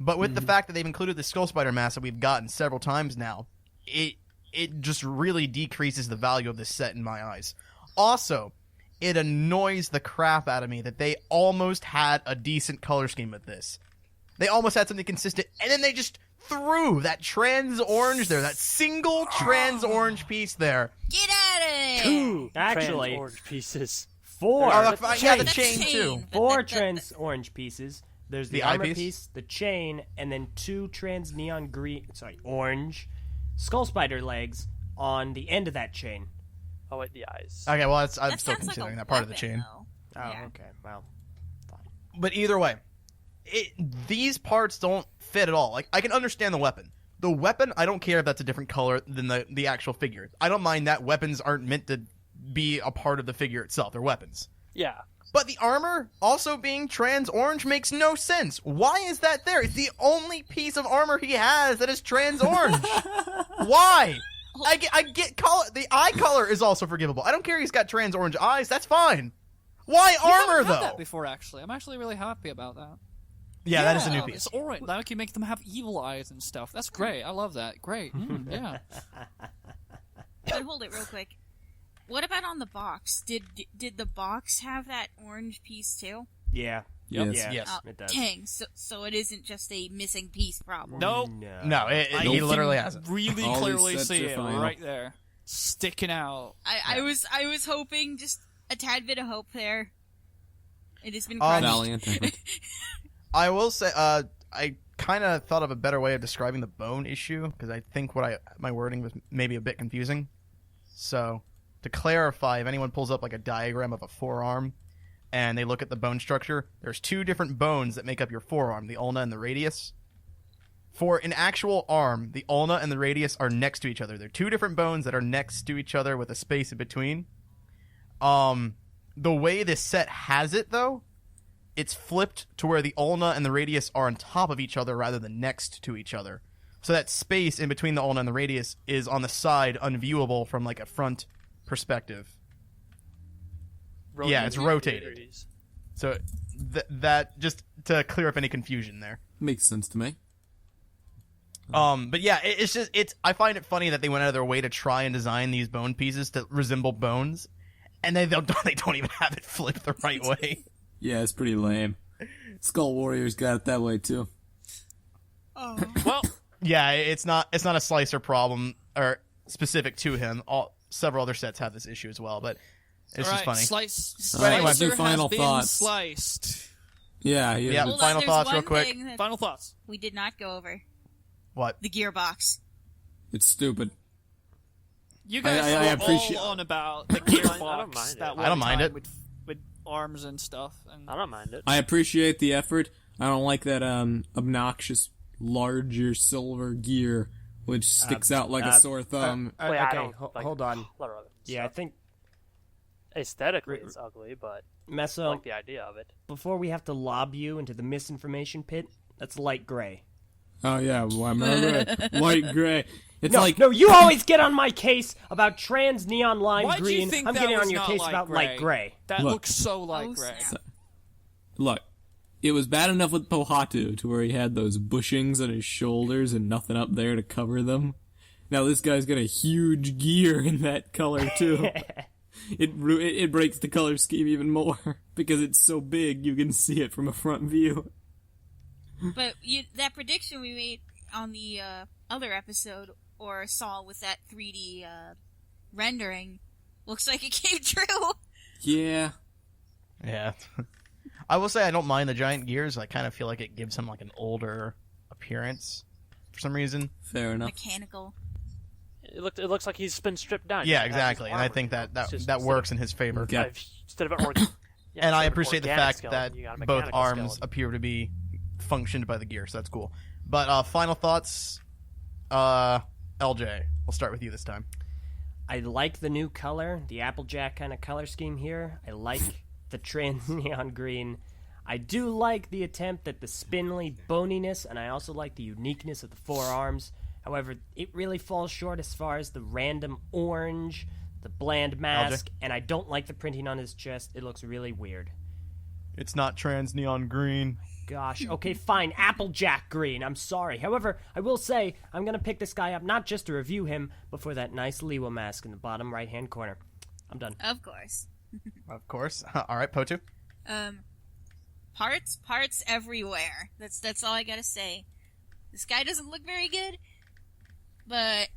But with the fact that they've included the Skull Spider mask that we've gotten several times now, it just really decreases the value of this set in my eyes. Also, it annoys the crap out of me that they almost had a decent color scheme with this. They almost had something consistent, and then they just threw that trans orange there, that single trans orange piece there. Get out of there! 2 Actually- trans orange pieces. 4. Oh, the yeah, the The chain too. but 4 that- trans orange pieces. There's the The armor eyepiece? piece, the chain, and then 2 trans orange skull spider legs on the end of that chain. Oh wait, the eyes. Okay, well, I'm that still sounds like considering a that part of the weapon, chain. though. Oh, Yeah. okay. Well, But either way, these parts don't fit at all. Like, I can understand the weapon. The weapon, I don't care if that's a different color than the actual figure. I don't mind that weapons aren't meant to be a part of the figure itself. They're weapons. Yeah. But the armor also being trans orange makes no sense. Why is that there? It's the only piece of armor he has that is trans orange. Why? I get color. The eye color is also forgivable. I don't care he's got trans orange eyes. That's fine. Why We armor haven't had though? that before, actually. I'm actually really happy about that. Yeah, that is a new piece. It's alright. Now you can make them have evil eyes and stuff. That's great. I love that. Great. Yeah. But hold it real quick. What about on the box? Did the box have that orange piece too? yeah. Yes. Yeah, Yes. it does. Dang, so it isn't just a missing piece problem. Nope. No. No, he literally can hasn't. really All these clearly sets see are it final. right there. Sticking out. I was hoping just a tad bit of hope there. It has been Um, crushed. Valiant effort. I will say, I kind of thought of a better way of describing the bone issue because I think my wording was maybe a bit confusing. So, to clarify, if anyone pulls up like a diagram of a forearm and they look at the bone structure, there's 2 different bones that make up your forearm, the ulna and the radius. For an actual arm, the ulna and the radius are next to each other. They're 2 different bones that are next to each other with a space in between. The way this set has it, though, it's flipped to where the ulna and the radius are on top of each other rather than next to each other. So that space in between the ulna and the radius is on the side, unviewable from like a front perspective. Yeah, it's rotated. So that just to clear up any confusion there. Makes sense to me. But yeah, it's I find it funny that they went out of their way to try and design these bone pieces to resemble bones, and they don't even have it flipped the right way. Yeah, it's pretty lame. Skull Warriors got it that way too. Oh. Well, Yeah, it's not a slicer problem or specific to him. Several other sets have this issue as well, but it's just funny. Slicer anyway, do final has been thoughts. sliced. Yeah. Yeah. Hold on, Final there's thoughts one real quick. thing that Final thoughts. we did not go over. What? The gearbox. It's stupid. You guys I were appreciate- all on about the I don't gearbox mind it. that I one don't mind time it. with arms and stuff. And I don't mind it. I appreciate the effort. I don't like that obnoxious larger silver gear which sticks out like a sore thumb. Wait, okay, I don't like hold on. color of it. Yeah, I stuff. think Aesthetically it's ugly, but I Meso, like the idea of it. before we have to lob you into the misinformation pit, that's light gray. Oh yeah, well, I remember it. Light gray. It's No, like no, you always get on my case about trans neon lime why do green. you think I'm that getting was on your not case light about gray? light gray. That Look. looks so light Oh, gray. snap. look. It was bad enough with Pohatu to where he had those bushings on his shoulders and nothing up there to cover them. Now this guy's got a huge gear in that color too. It breaks the color scheme even more because it's so big you can see it from a front view. But that prediction we made on the other episode, or saw with that 3D rendering, looks like it came true. Yeah. Yeah. I will say I don't mind the giant gears. I kind of feel like it gives him like an older appearance for some reason. Fair enough. Mechanical. It looks like he's been stripped down. Yeah, He has his exactly. And I armor. think It's that just works in his favor. Okay. Instead of an And I appreciate the fact that both both arms appear to be functioned by the gear, so that's cool. But final thoughts, LJ. We'll start with you this time. I like the new color, the Applejack kind of color scheme here. I like the trans neon green. I do like the attempt at the spindly boniness, and I also like the uniqueness of the forearms. However, it really falls short as far as the random orange, the bland mask, and I don't like the printing on his chest. It looks really weird. It's not trans neon green. Gosh, okay, fine, Applejack green, I'm sorry. However, I will say, I'm gonna pick this guy up not just to review him, but for that nice Liwa mask in the bottom right-hand corner. I'm done. Of course. Of course. All right, Potu. Parts everywhere. That's all I gotta say. This guy doesn't look very good, but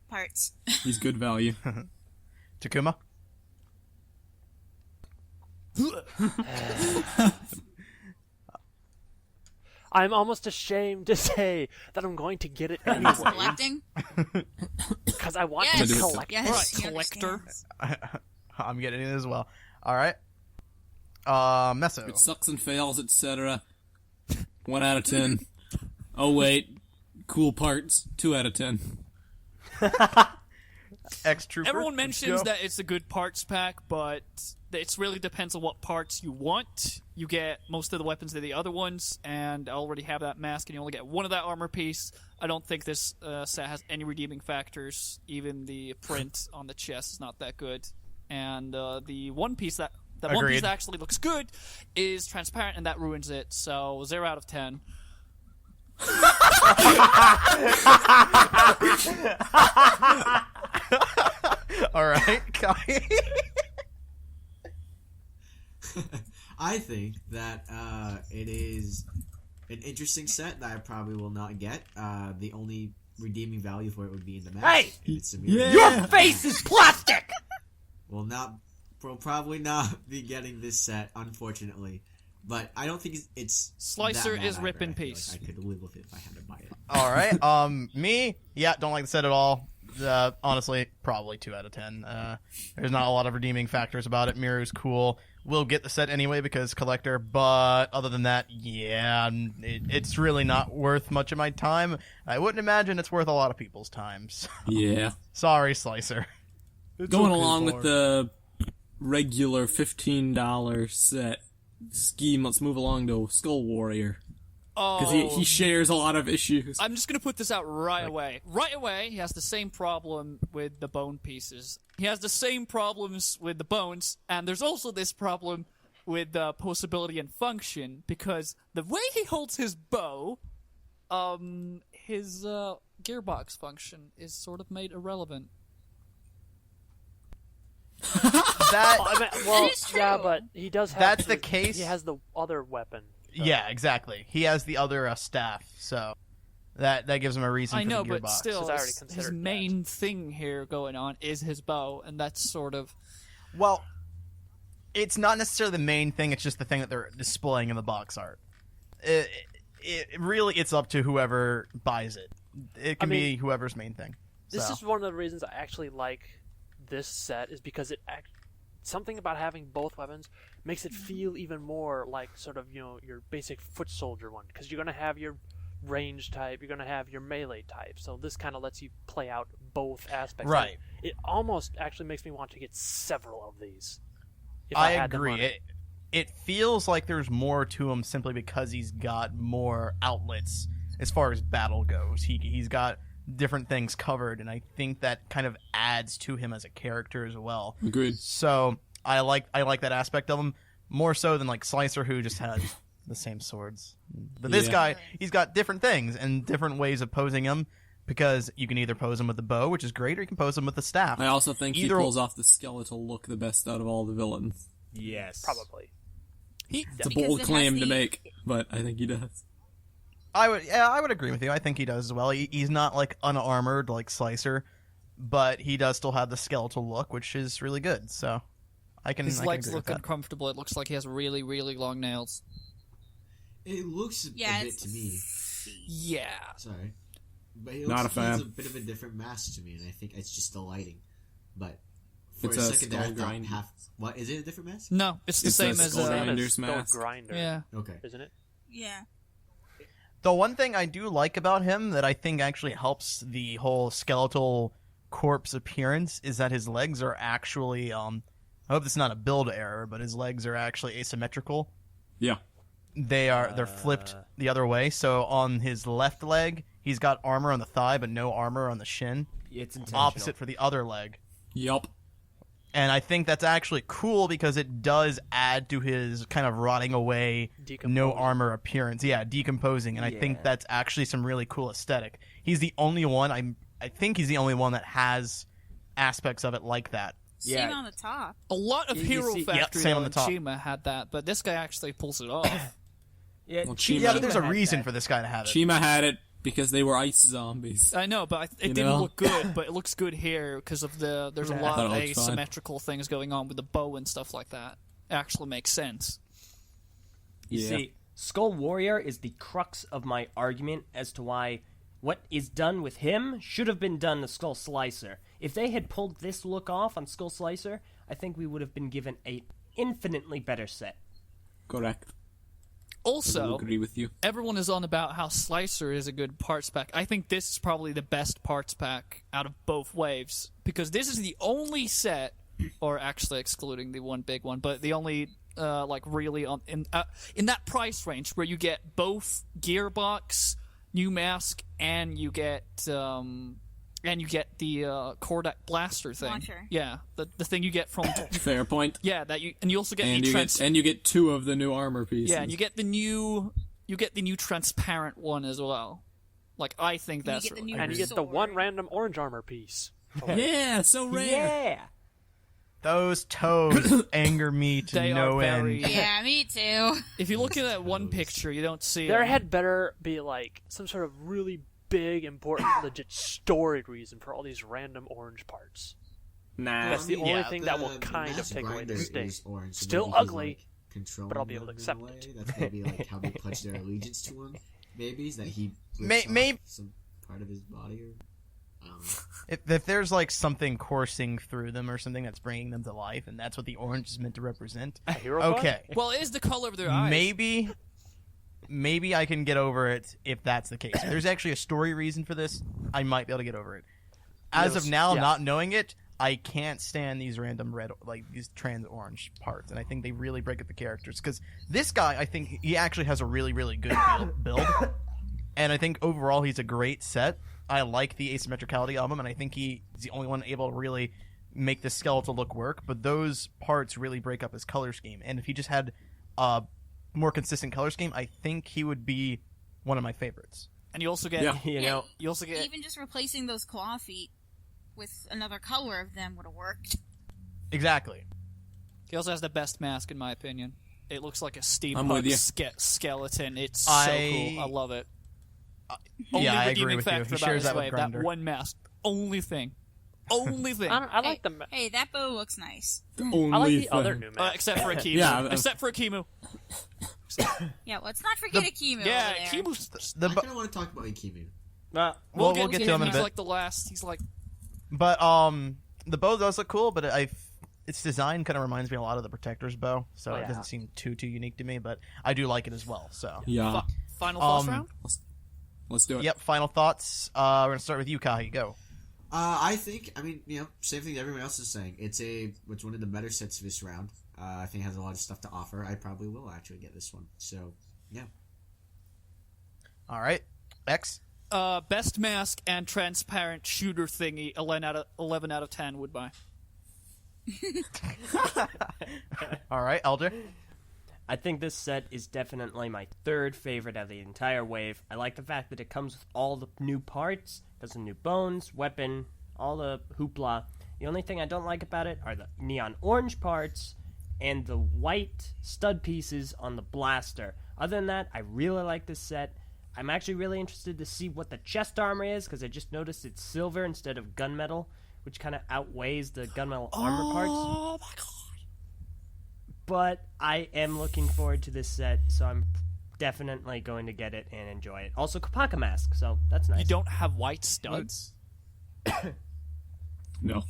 parts. He's good value. Takuma. I'm almost ashamed to say that I'm going to get it anyway Collecting? because I want Yes. to collect. Yes. Alright, he collector. understands. I'm getting it as well. All right. Meso. It sucks and fails, etc. 1 out of 10. Oh wait, cool parts. 2 out of 10. X-Trooper. Everyone Let's mentions go. that it's a good parts pack, but it really depends on what parts you want. You get most of the weapons of the other ones, and I already have that mask, and you only get one of that armor piece. I don't think this set has any redeeming factors. Even the print on the chest is not that good. And the one piece that one Agreed. piece that actually looks good is transparent, and that ruins it. So 0 out of 10. All right, Kai. I think that it is an interesting set that I probably will not get. The only redeeming value for it would be in the mask. Hey! If it's a mirror. Your face is plastic! We'll probably not be getting this set, unfortunately. But I don't think it's Slicer that bad is either. rip in I feel peace. like I could live with it if I had to buy it. All right. Me, yeah, don't like the set at all. Honestly, probably 2 out of 10. There's not a lot of redeeming factors about it. Miru's cool. We'll get the set anyway because collector, but other than that, yeah, it's really not worth much of my time. I wouldn't imagine it's worth a lot of people's time. So. Yeah. Sorry, Slicer. Going along with the regular $15 set scheme, let's move along to Skull Warrior. Because he shares a lot of issues. I'm just going to put this out right away. Right away, he has the same problem with the bone pieces. He has the same problems with the bones, and there's also this problem with the posability and function, because the way he holds his bow, his gearbox function is sort of made irrelevant. That is true. yeah, but he does have. That's the case. He has the other weapon. Yeah, exactly. He has the other staff, so that gives him a reason I for know, the but gearbox. still, Because I already his considered main thing here going on is his bow, and that's sort of... Well, it's not necessarily the main thing, it's just the thing that they're displaying in the box art. It really, it's up to whoever buys it. It can be whoever's main thing. This So. is one of the reasons I actually like this set, is because something about having both weapons makes it feel even more like sort of, your basic foot soldier one, because you're going to have your range type, you're going to have your melee type, so this kind of lets you play out both aspects. Right. It almost actually makes me want to get several of these. If I had the agree. money. It feels like there's more to him simply because he's got more outlets as far as battle goes. He's got different things covered, and I think that kind of adds to him as a character as well. Agreed. So I like that aspect of him more so than like Slicer, who just has the same swords. But this guy, he's got different things and different ways of posing him, because you can either pose him with the bow, which is great, or you can pose him with the staff. I also think Either- he pulls off the skeletal look the best out of all the villains. Yes. Probably. It's a Because bold it has claim to the- make, but I think he does. I would agree with you. I think he does as well. He's not like unarmored like Slicer, but he does still have the skeletal look, which is really good. So I can. His I can legs agree look with that. uncomfortable. It looks like he has really, really long nails. It looks a Yeah, bit to me. Yeah. Sorry. But it Not looks a like fan. it's a bit of a different mask to me, and I think it's just the lighting. But for It's a a second there, I skull thought grinder. What is it? A different mask? No, it's the It's same a as... skull Same as Grinder's Skull mask. Grinder, yeah. Okay. isn't it? Yeah. The one thing I do like about him that I think actually helps the whole skeletal corpse appearance is that his legs are actually. I hope it's not a build error, but his legs are actually asymmetrical. Yeah. They're flipped the other way. So on his left leg, he's got armor on the thigh, but no armor on the shin. It's intentional. Opposite for the other leg. Yup. And I think that's actually cool because it does add to his kind of rotting away, no Decomposing. armor appearance. Yeah, decomposing. And I think that's actually some really cool aesthetic. He's the only one, I think he's the only one that has aspects of it like that. Same on the top. A lot of You Hero see- Factory same on though, the top. and Chima had that, but this guy actually pulls it off. Yeah, Well, Chima Chima But there's a had reason that. for this guy to have it. Chima had it because they were ice zombies. I know, but it You didn't know? look good. But it looks good here because of there's a Yeah. lot I of thought it looked fine. asymmetrical things going on with the bow and stuff like that. It actually makes sense. You Yeah. see, Skull Warrior is the crux of my argument as to why what is done with him should have been done to Skull Slicer. If they had pulled this look off on Skull Slicer, I think we would have been given a infinitely better set. Correct. I Also, agree with you. everyone is on about how Slicer is a good parts pack. I think this is probably the best parts pack out of both waves because this is the only set, or actually excluding the one big one, but the only really in that price range where you get both gearbox, new mask, and you get the Kordak blaster thing. Launcher. Yeah, the thing you get from Fair point. yeah and you also get And the you get two of the new armor pieces. yeah, and you get the new transparent one as well. Like I think And you that's get the really new And you get the sword. one random orange armor piece. Yeah, so rare. Yeah! Those toes anger me to They no are very- end. Yeah, me too. If you look at that one picture, you don't see There them. had better be like some sort of really big, important, legit story reason for all these random orange parts. Nah. That's the only yeah, thing that will kind of mask take away the grinder sting. is orange, so Still maybe he's, ugly, like, controlling but I'll be able to them in a accept it. way. That's maybe like how they pledge their allegiance to him. Maybe is that he May- rips off may- some part of his body, or If there's like something coursing through them or something that's bringing them to life, and that's what the orange is meant to represent. A hero fun? Okay, Well, it is the color of their eyes. maybe I can get over it if that's the case. If there's actually a story reason for this, I might be able to get over it. As of now, yeah. not knowing it, I can't stand these random red, like these trans orange parts, and I think they really break up the characters. Because this guy, I think he actually has a really, really good build, and I think overall he's a great set. I like the asymmetricality of him, and I think he's the only one able to really make the skeletal look work. But those parts really break up his color scheme, and if he just had a more consistent color scheme, I think he would be one of my favorites. And you also get, Yeah. you also get Even just replacing those claw feet with another color of them would have worked. Exactly. He also has the best mask, in my opinion. It looks like a I'm with you. steampunk skeleton. It's so I- cool. I love it. Yeah, I agree redeeming with you. factor He about shares this that with wave, Grinder. that one mask. Only thing. Only thing. I like the. Hey, that bow looks nice. Only I like the thing. other new mask. Except for Akimu. Yeah, Except for Akimu. Yeah, let's not forget Akimu Yeah, over there. Akimu's... The I kind of want to talk about Ikimu. we'll get to him in a He's bit. like the last. He's like... But the bow does look cool, but its design kind of reminds me a lot of the Protector's bow, so Oh, it yeah. doesn't seem too unique to me. But I do like it as well. So Yeah. Final boss Um, round? Let's do it. yep. Final thoughts. We're gonna start with you, Kahi. Go. I think, same thing that everyone else is saying. It's one of the better sets this round. I think it has a lot of stuff to offer. I probably will actually get this one. So, yeah. All right, X. Best mask and transparent shooter thingy. 11 out of 10 would buy. All right, Elder. I think this set is definitely my third favorite of the entire wave. I like the fact that it comes with all the new parts, does some new bones, weapon, all the hoopla. The only thing I don't like about it are the neon orange parts and the white stud pieces on the blaster. Other than that, I really like this set. I'm actually really interested to see what the chest armor is, because I just noticed it's silver instead of gunmetal, which kind of outweighs the gunmetal armor parts. Oh my god. But I am looking forward to this set, so I'm definitely going to get it and enjoy it. Also, Kapaka mask, so that's nice. You don't have white studs? No.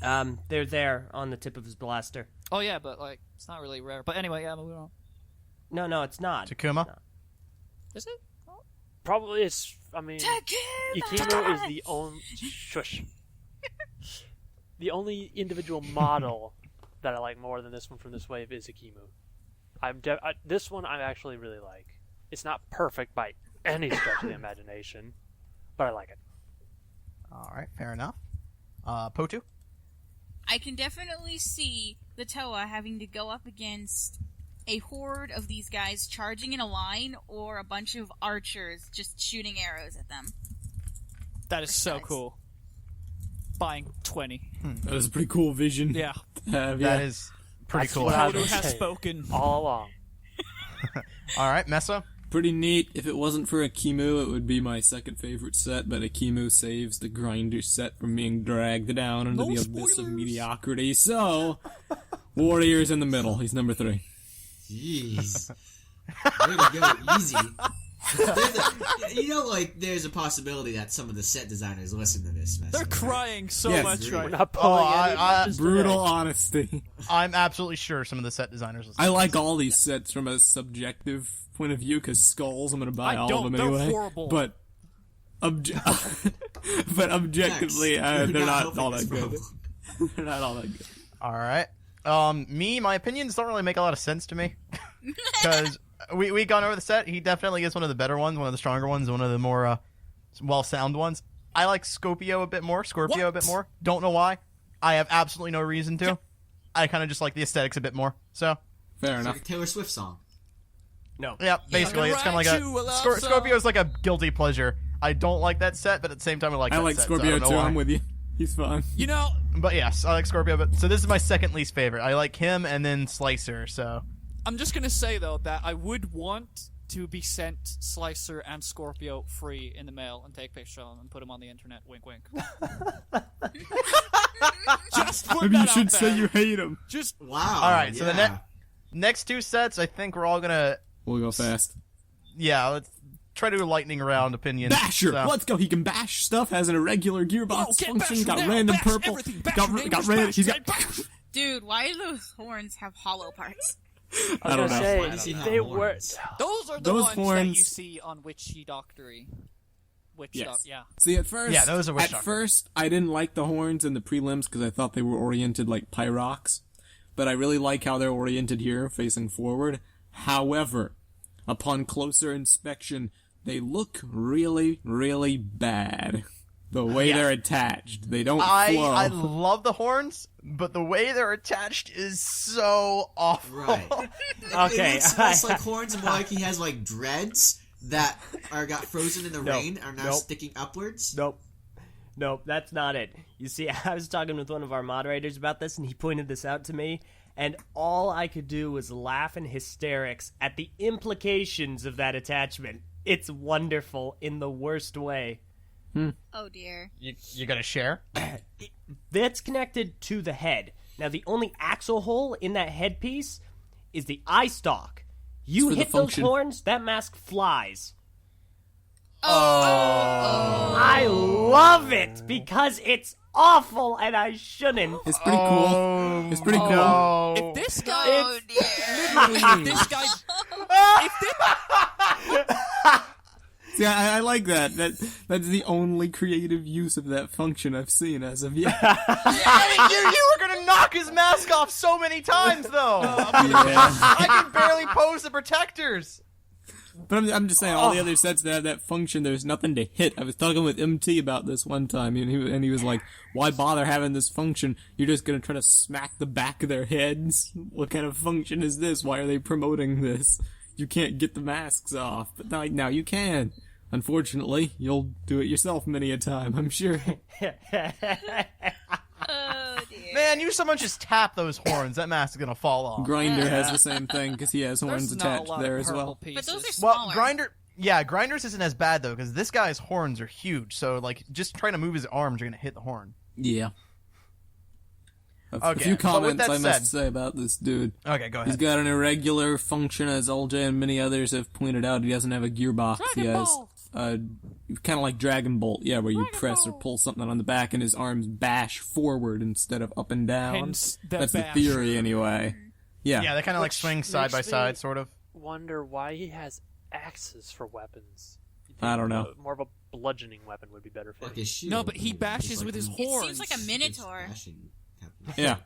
They're there on the tip of his blaster. Oh yeah, but like, it's not really rare. But anyway, yeah, moving on. No, it's not. Takuma. No. Is it? Probably it's. I mean, Ikimu is the only. Shush. The only individual model that I like more than this one from this wave is Ikimu. This one I actually really like. It's not perfect by any stretch of the imagination, but I like it. All right, fair enough. Potu. I can definitely see the Toa having to go up against a horde of these guys charging in a line, or a bunch of archers just shooting arrows at them. That is so Precise. cool. Buying 20. That is a pretty cool vision. Yeah. to have, That yeah. is pretty That's cool. what I Podu was has saying. spoken. All along. All right, Mesa. Pretty neat. If it wasn't for Akimu, it would be my second favorite set, but Akimu saves the Grinder set from being dragged down into No the abyss of spoilers. mediocrity. So, Warrior's in the middle. He's number 3. Jeez. Way to go, easy. There's a possibility that some of the set designers listen to this message. They're crying so Yes. much We're right now. not pulling any I- punches Brutal today. honesty. I'm absolutely sure some of the set designers. I like all these sets from a subjective point of view, because skulls, I'm going to buy I all don't. of them They're anyway. horrible. But, but objectively, Next. they're You're not helping all this that good. problem. They're not all that good. All right. My opinions don't really make a lot of sense to me, because we gone over the set. He definitely is one of the better ones, one of the stronger ones, one of the more well-sound ones. I like Scorpio a bit more. Don't know why. I have absolutely no reason to. I kind of just like the aesthetics a bit more. So, Fair It's enough. like a Taylor Swift song. No. yeah, basically, it's kind of like write you a love song. Scorpio's like a guilty pleasure. I don't like that set, but at the same time, I like I that like set, so I Scorpio don't know too. why. I'm with you. He's fun. You know, But yes, I like Scorpio. But so this is my second least favorite. I like him and then Slicer. So I'm just gonna say though that I would want to be sent Slicer and Scorpio free in the mail and take pictures of them and put them on the internet. Wink, wink. Just put Maybe you that should out say there. you hate him. Just Wow. all right, so the yeah. next two sets, I think we're all gonna We'll go fast. let's try to do a lightning round opinion. Basher! So- Let's go. He can bash stuff, has an irregular gearbox get function, Basher got now, random bash purple, everything, bash got your neighbors, random, bash, he's got... Dude, why do those horns have hollow parts? I don't know. Say, does he have they horns? were. Those are the Those ones that horns- you see on Witchy Doctory. Yes. Yeah. See, at first, Yeah, those are witch at doctor. first, I didn't like the horns and the prelims because I thought they were oriented like Pyrox, but I really like how they're oriented here, facing forward. However, upon closer inspection, they look really, really bad. The way they're attached, they don't flow. I love the horns, but the way they're attached is so awful. Right. Okay, It looks less like horns and more like he has like dreads that got frozen in the rain are now sticking upwards. Nope, that's not it. You see, I was talking with one of our moderators about this, and he pointed this out to me, and all I could do was laugh in hysterics at the implications of that attachment. It's wonderful in the worst way. Oh dear. You gonna share? That's connected to the head. Now, the only axle hole in that headpiece is the eye stalk. You for the hit those function. horns, that mask flies. Oh. I love it because it's awful and I shouldn't. It's pretty cool. It's pretty cool. No. If this guy, Oh dear. if this guy, See, I like that. That's the only creative use of that function I've seen as of yet. you were gonna knock his mask off so many times, though. Yeah. I can barely pose the protectors. But I'm just saying, all the other sets that have that function, there's nothing to hit. I was talking with MT about this one time, and he was like, why bother having this function? You're just gonna try to smack the back of their heads? What kind of function is this? Why are they promoting this? You can't get the masks off. But now you can. Unfortunately, you'll do it yourself many a time, I'm sure. Oh dear. Man, you someone just tap those horns. That mask is gonna fall off. Grinder has the same thing, because he has horns there's not a attached lot there of as purple well. pieces. But those are Well, smaller. Grinders isn't as bad though, because this guy's horns are huge. So like, just trying to move his arms, you're gonna hit the horn. Yeah. A Okay, few but with comments that I must said- say about this dude. Okay, go He's ahead. got an irregular function, as LJ and many others have pointed out. He doesn't have a gearbox. He has kind of like Dragon Bolt, yeah, where you press or pull something on the back and his arms bash forward instead of up and down. Hence the That's bash. the theory, anyway. Yeah. Yeah, they kind of like Which swing side by makes me- side, sort of. Wonder why he has axes for weapons. You'd I don't think know. More of a bludgeoning weapon would be better for Like him. his shield. No, but he It's bashes like with his a- It horns. seems like a minotaur. bashing happening. Yeah.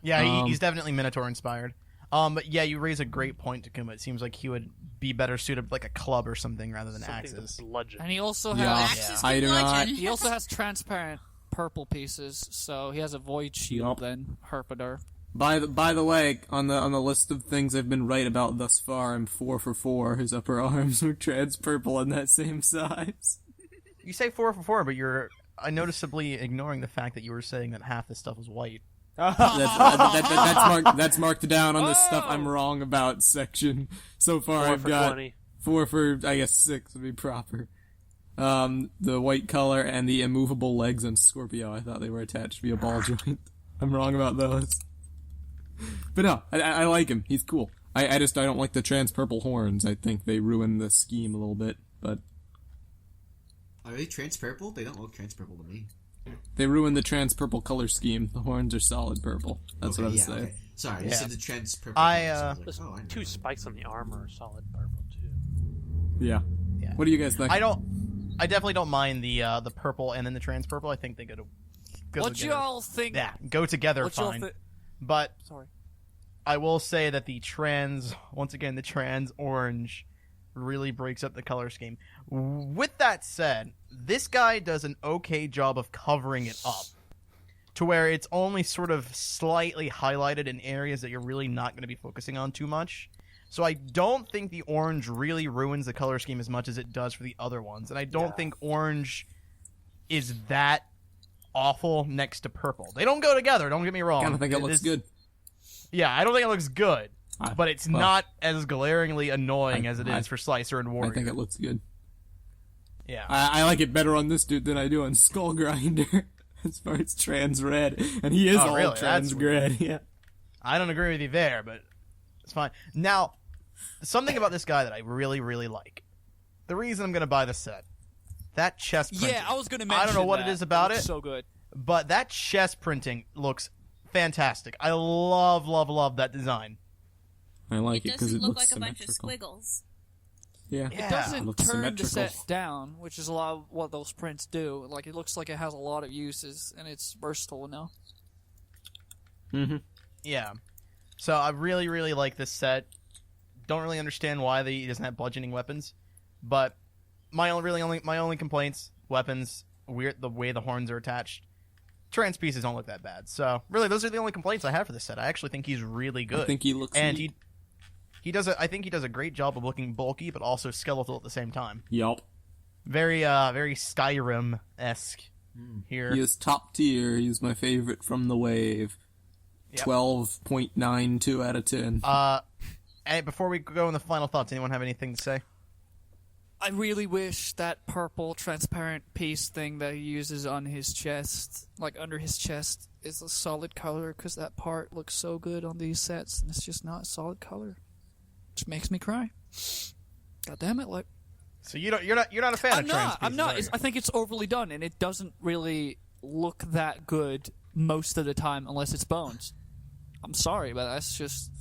Yeah, Um, he's definitely Minotaur inspired. But yeah, you raise a great point, Takuma. It seems like he would be better suited like a club or something rather than Something axes. to bludgeon. And he also Yeah. has Axes I can do not. bludgeon. he also has transparent purple pieces, so he has a void shield Yup. then Herpader. By the way, on the list of things I've been right about thus far, I'm 4 for 4. His upper arms were trans purple and that same size. You say 4 for 4, but you're noticeably ignoring the fact that you were saying that half this stuff was white. That's marked down on the stuff I'm wrong about section. So far, 4 I've for got 20. 4 for, I guess 6 would be proper. The white color and the immovable legs on Scorpio, I thought they were attached via ball joint. I'm wrong about those. But no, I like him. He's cool. I don't like the trans purple horns. I think they ruin the scheme a little bit, but Are they trans purple? They don't look trans purple to me. they ruin the trans purple color scheme. The horns are solid purple. That's what I was saying. Okay. Sorry, you Yeah. said the trans purple. I, color, so was There's like, oh, I know. 2 spikes on the armor are solid purple too. Yeah. Yeah. What do you guys think? I definitely don't mind the purple and then the trans purple. I think they go What together. y'all think? Yeah, go together What y'all fine. thi- But Sorry. I will say that the trans orange really breaks up the color scheme. With that said, this guy does an okay job of covering it up to where it's only sort of slightly highlighted in areas that you're really not going to be focusing on too much. So I don't think the orange really ruins the color scheme as much as it does for the other ones. And I don't think orange is that awful next to purple. They don't go together, don't get me wrong. kind of think it looks is- good. Yeah, I don't think it looks good, I- but it's well, not as glaringly annoying as it I- is for Slicer and Warrior. I think it looks good. Yeah. I like it better on this dude than I do on Skull Grinder, as far as trans red, and he is Oh, all really? trans That's weird. red. Yeah. I don't agree with you there, but it's fine. Now, something about this guy that I really, really like the reason I'm gonna buy the set, that chest printing. Yeah, I was gonna mention. I don't know what that. it is about looks it, So good. but that chest printing looks fantastic. I love that design. I like it because Doesn't it look looks like a bunch of symmetrical. squiggles. Yeah. Yeah. It doesn't looks turn the symmetrical. set down, which is a lot of what those prints do. Like, it looks like it has a lot of uses, and it's versatile enough. Mm-hmm. Yeah. So I really like this set. Don't really understand why he doesn't have bludgeoning weapons, but my only complaints: weapons, weird the way the horns are attached. Trans pieces don't look that bad. So really, those are the only complaints I have for this set. I actually think he's really good. I think he looks and neat. he does I think he does a great job of looking bulky, but also skeletal at the same time. Yup. Very Skyrim-esque here. He is top tier. He's my favorite from the wave. Yep. 12.92 out of 10. And before we go in the final thoughts, anyone have anything to say? I really wish that purple transparent piece thing that he uses on his chest, like under his chest, is a solid color, because that part looks so good on these sets, and it's just not a solid color. Which makes me cry. God damn it, like. So you're not a fan of trans pieces, I'm not. are you? I think it's overly done, and it doesn't really look that good most of the time, unless it's bones. I'm sorry, but that's just.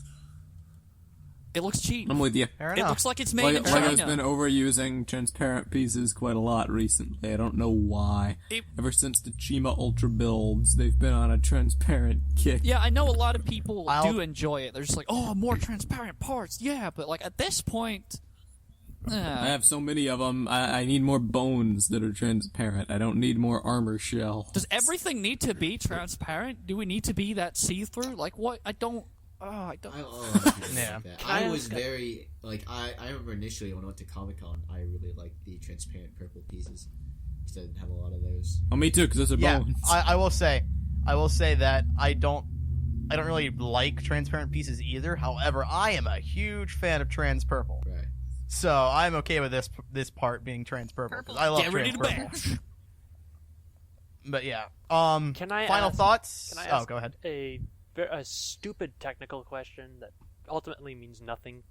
It looks cheap. I'm with you. Fair It enough. looks like it's made in Lego's China. been overusing transparent pieces quite a lot recently. I don't know why. It- Ever since the Chima Ultra builds, they've been on a transparent kick. Yeah, I know a lot of people I'll- do enjoy it. They're just like, oh, more transparent parts. Yeah, but like at this point, I have so many of them. I need more bones that are transparent. I don't need more armor shell. does everything need to be transparent? Do we need to be that see-through? Like what? I don't. I don't. Yeah. I was very I remember initially when I went to Comic-Con, I really liked the transparent purple pieces because I didn't have a lot of those. Oh, me too, because those are Yeah, bones. I will say that I don't really like transparent pieces either. However, I am a huge fan of trans purple, Right. so I'm okay with this part being trans purple. 'Cause I love Get ready trans to purple. bash. But yeah, Can I final ask- thoughts? Can I Oh, ask go ahead. a stupid technical question that ultimately means nothing?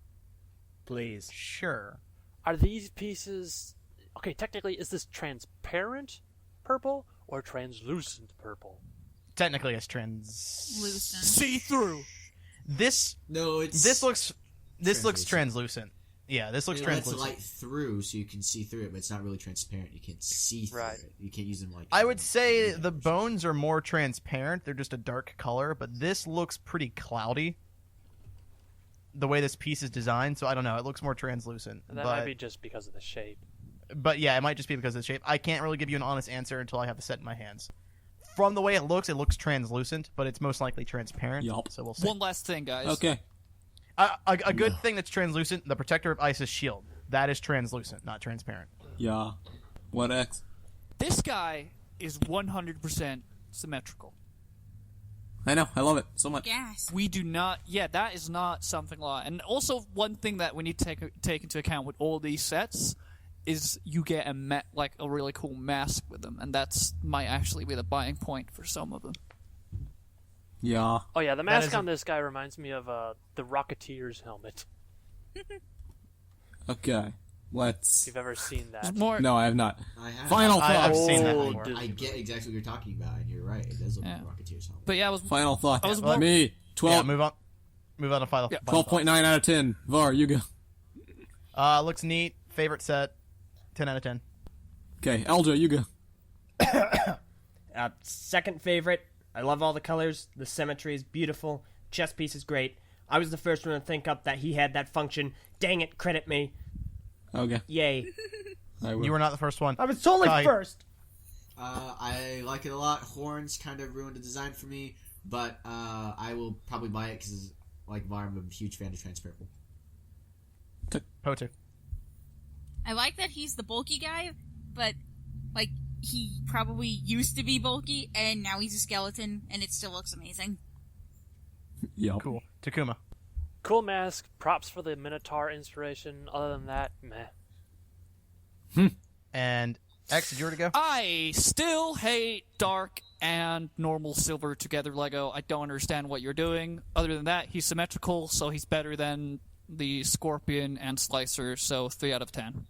Please. Sure. Are these pieces... Okay, technically, is this transparent purple or translucent purple? Technically, it's trans. Lucent. See-through. This No, it's looks Translucent. translucent. Yeah, this looks it lets translucent. light through, so you can see through it, but it's not really transparent. You can't see through Right. it. You can't use them like. I would say the bones are more transparent. They're just a dark color, but this looks pretty cloudy. The way this piece is designed, so I don't know. It looks more translucent. That might be just because of the shape. But yeah, it might just be because of the shape. I can't really give you an honest answer until I have the set in my hands. From the way it looks translucent, but it's most likely transparent. Yup. So we'll see. One last thing, guys. Okay. A good thing that's translucent, the Protector of Isis shield. That is translucent, not transparent. Yeah. What X? This guy is 100% symmetrical. I know. I love it so much. Gas. We do not. Yeah, that is not something like. And also, one thing that we need to take into account with all these sets is you get a really cool mask with them, and that's might actually be the buying point for some of them. Yeah. Oh yeah, the That mask is on this guy reminds me of the Rocketeer's helmet. Okay. If Let's. you've ever seen that. There's more. No, I have not. I have. Final I've thoughts. seen that Oh, before. dude. I get exactly what you're talking about, and you're right. It does look Yeah. like Rocketeer's helmet. But yeah, I was. Final thoughts. I was well, more. Me. Yeah, 12. move on. Move on to final. Yeah. final 12.9 out of 10. Var, you go. thoughts. Looks neat. Favorite set. 10 out of 10. Okay. Eldra, you go. Second favorite. I love all the colors. The symmetry is beautiful. Chest piece is great. I was the first one to think up that he had that function. Dang it, credit me. Okay. Yay. I will. You were not the first one. I was totally Kai. first. I like it a lot. Horns kind of ruined the design for me, but I will probably buy it because, like Var, I'm a huge fan of trans purple. Potu. I like that he's the bulky guy, but like he probably used to be bulky and now he's a skeleton and it still looks amazing. Yup. Cool. Takuma. Cool mask, props for the Minotaur inspiration. Other than that, meh. And X, did you already go? I still hate dark and normal silver together Lego. I don't understand what you're doing. Other than that, he's symmetrical, so he's better than the Scorpion and Slicer, so 3 out of 10.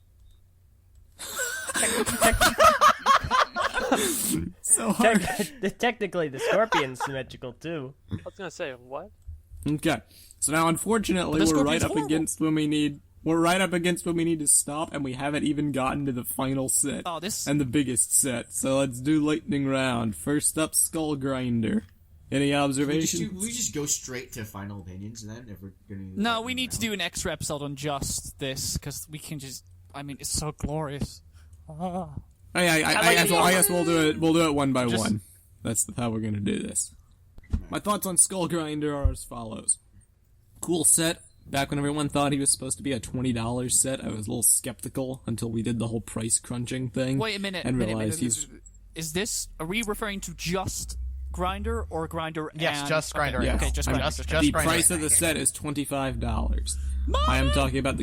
So hard. Technically, the scorpion's symmetrical too. I was gonna say what? Okay. So now, unfortunately, The we're right Scorpion's up horrible. against when we need. We're right up against when we need to stop, and we haven't even gotten to the final set Oh, this. and the biggest set. So let's do lightning round. First up, Skull Grinder. Any observations? We just go straight to final opinions then, if we're gonna. Do No, that we need to round? do an extra episode on just this because we can just. I mean, it's so glorious. I guess we'll do it. We'll do it one by one. That's how we're gonna do this. My thoughts on Skull Grinder are as follows: cool set. Back when everyone thought he was supposed to be a $20 set, I was a little skeptical until we did the whole price crunching thing. Wait a minute. And minute. realized he's. Is this? Are we referring to just Grinder or Grinder? Yes, and... just Grinder. Okay, Yes. okay, just I'm- Grinder. just the Grinder. price of the set is $25. I am talking about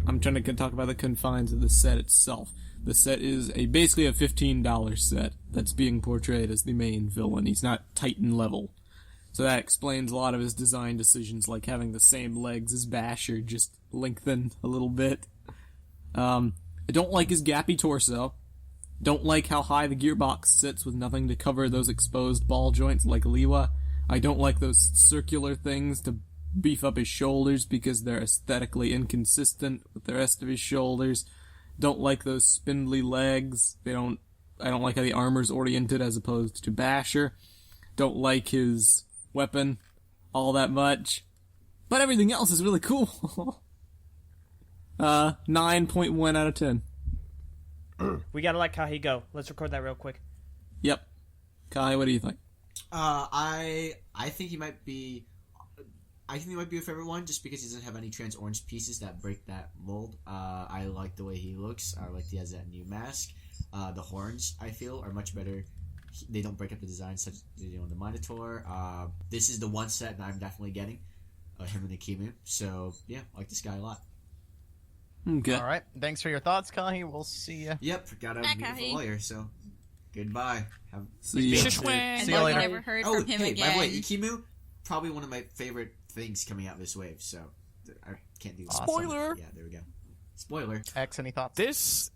I'm trying to talk about the confines of the set itself. The set is basically a $15 set that's being portrayed as the main villain. He's not Titan level. So that explains a lot of his design decisions, like having the same legs as Basher, just lengthened a little bit. I don't like his gappy torso. Don't like how high the gearbox sits with nothing to cover those exposed ball joints like Liwa. I don't like those circular things to beef up his shoulders because they're aesthetically inconsistent with the rest of his shoulders. Don't like those spindly legs. I don't like how the armor's oriented as opposed to Basher. Don't like his weapon all that much. But everything else is really cool. 9.1 out of 10. We gotta let Kahi go. Let's record that real quick. Yep. Kai, what do you think? I think he might be. I think he might be a favorite one just because he doesn't have any trans orange pieces that break that mold. I like the way he looks. I like he has that new mask. The horns, I feel, are much better. They don't break up the design such as they do on the Minotaur. This is the one set that I'm definitely getting. Him and the Kimu. So, yeah, I like this guy a lot. Okay. All right. Thanks for your thoughts, Kahi. We'll see you. Yep, got a Bye, beautiful Kahi. lawyer, so goodbye. See ya. Shishwan. And See you like later. never heard Oh, from him hey, again. by the way, Ikimu, probably one of my favorite things coming out this wave, so I can't do that. Spoiler. Yeah, there we go. Spoiler. X, any thoughts?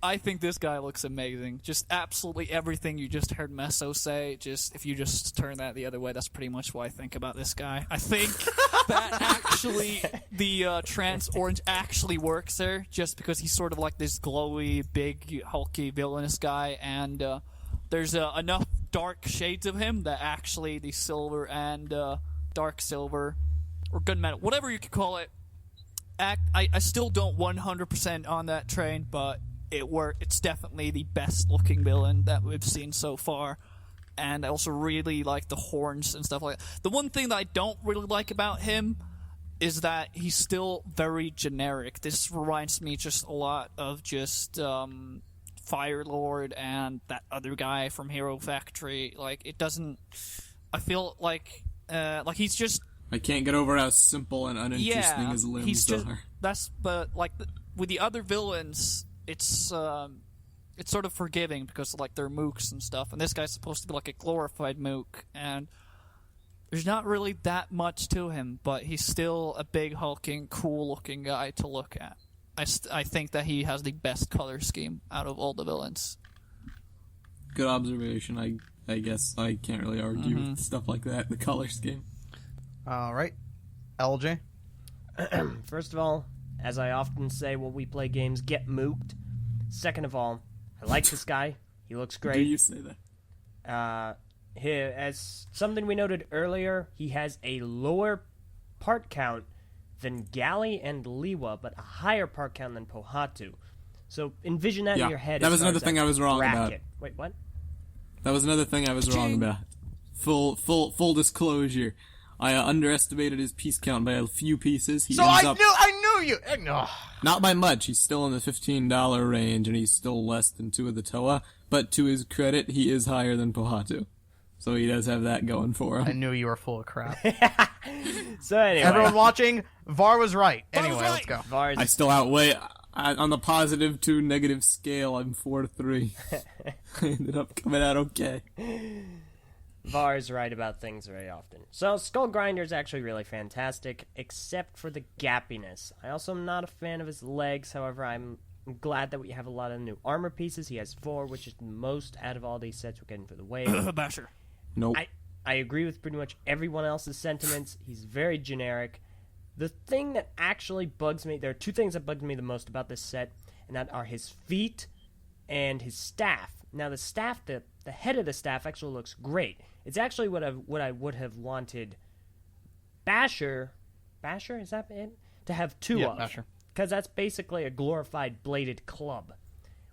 I think this guy looks amazing. Just absolutely everything you just heard Meso say. Just if you just turn that the other way, that's pretty much what I think about this guy. I think that actually the trans orange actually works there, just because he's sort of like this glowy, big, hulky, villainous guy, and there's enough dark shades of him that actually the silver and dark silver or gunmetal, whatever you could call it. I still don't 100% on that train, but it's definitely the best looking villain that we've seen so far. And I also really like the horns and stuff like that. The one thing that I don't really like about him is that he's still very generic. This reminds me just a lot of just Fire Lord and that other guy from Hero Factory. Like, it doesn't... I feel like he's just... I can't get over how simple and uninteresting Yeah, his limbs he's just are. but like with the other villains, it's sort of forgiving because like they're mooks and stuff, and this guy's supposed to be like a glorified mook, and there's not really that much to him, but he's still a big hulking, cool-looking guy to look at. I think that he has the best color scheme out of all the villains. Good observation. I guess I can't really argue with stuff like that. The color scheme. All right. LJ? First of all, as I often say when we play games, get mooked. Second of all, I like this guy. He looks Do great. you say that? Here, as something we noted earlier, he has a lower part count than Gali and Liwa, but a higher part count than Pohatu. So envision that Yeah, in your head. that as was far another as thing that I was wrong about. bracket. Wait, what? That was another thing I was wrong about. Full disclosure. I underestimated his piece count by a few pieces. He So ends I up knew you! No. not by much. He's still in the $15 range, and he's still less than 2 of the Toa. But to his credit, he is higher than Pohatu. So he does have that going for I him. knew you were full of crap. So anyway, Everyone watching, VAR was right. was Anyway, right. let's go. VAR's I still outweigh... on the positive to negative scale, I'm 4-3. I ended up coming out okay. VAR's right about things very often. So Skull Grinder is actually really fantastic, except for the gappiness. I also am not a fan of his legs. However, I'm I'm glad that we have a lot of new armor pieces. He has 4, which is the most out of all these sets we're getting for the wave. Basher. Nope. I agree with pretty much everyone else's sentiments. He's very generic. The thing that actually bugs me, there are 2 things that bug me the most about this set, and that are his feet and his staff. Now, the staff, the head of the staff actually looks great. It's actually what I would have wanted Basher, is that it? To have 2 of. Basher. Because that's basically a glorified bladed club.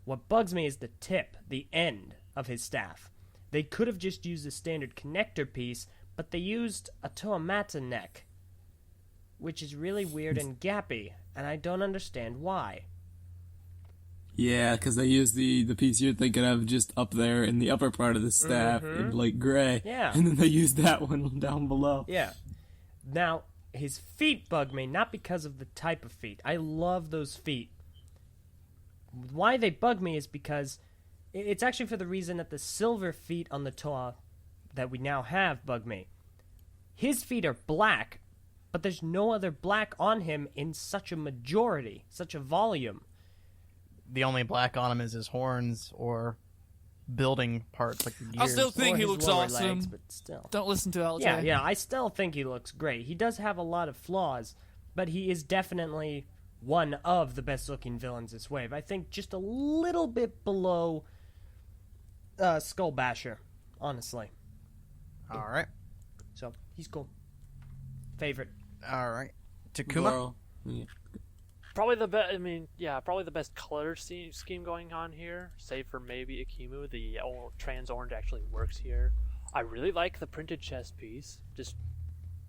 What bugs me is the tip, the end of his staff. They could have just used a standard connector piece, but they used a Toamata neck, which is really weird and gappy, and I don't understand why. Yeah, because they use the piece you're thinking of just up there in the upper part of the staff in light gray. Yeah. And then they use that one down below. Yeah. Now, his feet bug me, not because of the type of feet. I love those feet. Why they bug me is because it's actually for the reason that the silver feet on the Toa that we now have bug me. His feet are black, but there's no other black on him in such a majority, such a volume. The only black on him is his horns or building parts like the gears. I still think Or he his looks lower awesome. legs, but still. Don't listen to LJ. Yeah, I still think he looks great. He does have a lot of flaws, but he is definitely one of the best-looking villains this wave. I think just a little bit below Skull Basher, honestly. All right. So, he's cool. Favorite. All right. Takuma? Well, yeah. Probably the best. I mean, yeah, probably the best color scheme going on here, save for maybe Akimu. The trans orange actually works here. I really like the printed chest piece. Just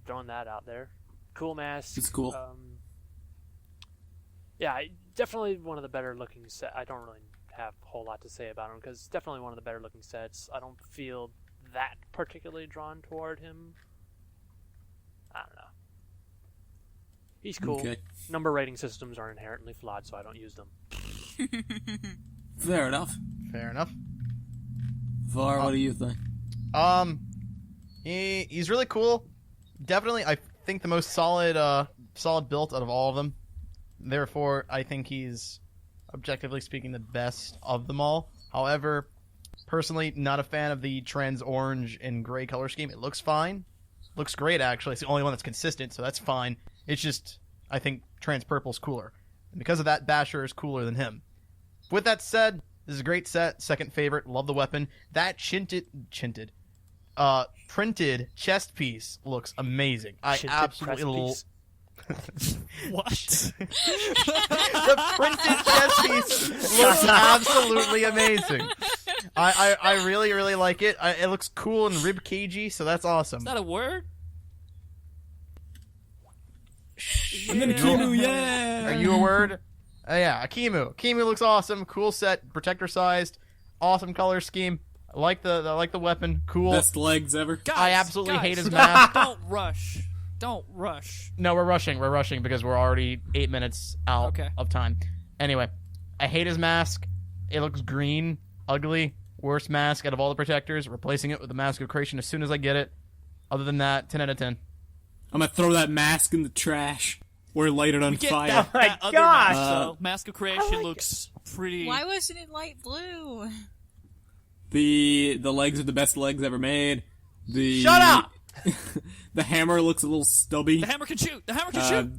throwing that out there. Cool mask. It's cool. Yeah, definitely one of the better looking sets. I don't really have a whole lot to say about him because it's definitely one of the better looking sets. I don't feel that particularly drawn toward him. I don't know. He's cool. Okay. Number rating systems are inherently flawed, so I don't use them. Fair enough. Fair enough. Var, what do you think? He's really cool. Definitely, I think the most solid built out of all of them. Therefore, I think he's, objectively speaking, the best of them all. However, personally, not a fan of the trans orange and gray color scheme. It looks fine. Looks great, actually. It's the only one that's consistent, so that's fine. It's just, I think trans purple's cooler. And because of that, Basher is cooler than him. With that said, this is a great set. Second favorite. Love the weapon. That printed chest piece looks amazing. I Chinted absolutely press piece. What? The printed chest piece looks absolutely amazing. I really, really like it. It looks cool and rib cagey, so that's awesome. Is that a word? I'm gonna Akimu, yeah! Are you a word? Yeah, Akimu. Akimu looks awesome. Cool set, protector sized, awesome color scheme. I like the weapon. Cool. Best legs ever. Guys, I absolutely hate his guys, mask. Don't rush. Don't rush. No, we're rushing. We're rushing because we're already 8 minutes out Okay. of time. Anyway, I hate his mask. It looks green, ugly, worst mask out of all the protectors. Replacing it with the Mask of Creation as soon as I get it. Other than that, 10 out of 10. I'm gonna throw that mask in the trash or light it on Get fire. that, my that other gosh! mask, though. Mask of Creation looks pretty. Why wasn't it light blue? The legs are the best legs ever made. Shut up! The hammer looks a little stubby. The hammer can shoot. The hammer can shoot.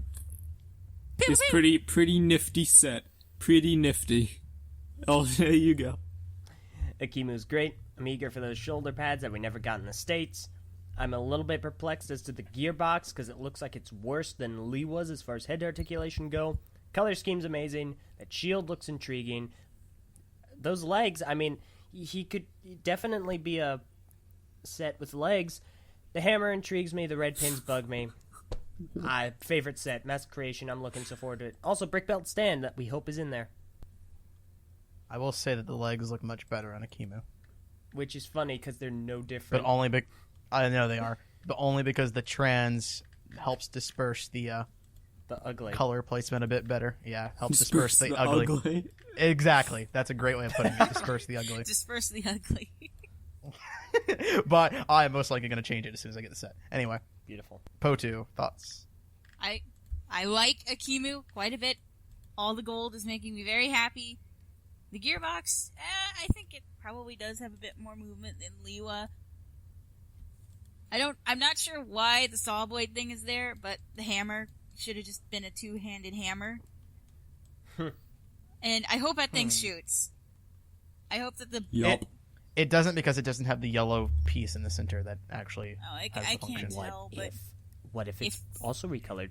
Pew, It's pew. pretty nifty set. Pretty nifty. Oh, there you go. Akimu's great. I'm eager for those shoulder pads that we never got in the States. I'm a little bit perplexed as to the gearbox because it looks like it's worse than Lee was as far as head articulation go. Color scheme's amazing. That shield looks intriguing. Those legs, I mean, he could definitely be a set with legs. The hammer intrigues me. The red pins bug me. Favorite set, Mask Creation. I'm looking so forward to it. Also, Brick Belt Stand that we hope is in there, I will say that the legs look much better on Akimu. which is funny because they're no different. But only I know they are. But only because the trans helps disperse the ugly color placement a bit better. Yeah, helps disperse the ugly. ugly. Exactly. That's a great way of putting it. Disperse the ugly. Disperse the ugly. But I'm most likely going to change it as soon as I get the set. Anyway, Beautiful. Potu, thoughts? I like Akimu quite a bit. All the gold is making me very happy. The gearbox, I think it probably does have a bit more movement than Liwa. I'm not sure why the saw blade thing is there, but the hammer should have just been a two-handed hammer. And I hope that thing shoots. I hope that the... Yup. It doesn't because it doesn't have the yellow piece in the center that actually I has the can't function. tell, but... What if it's also recolored?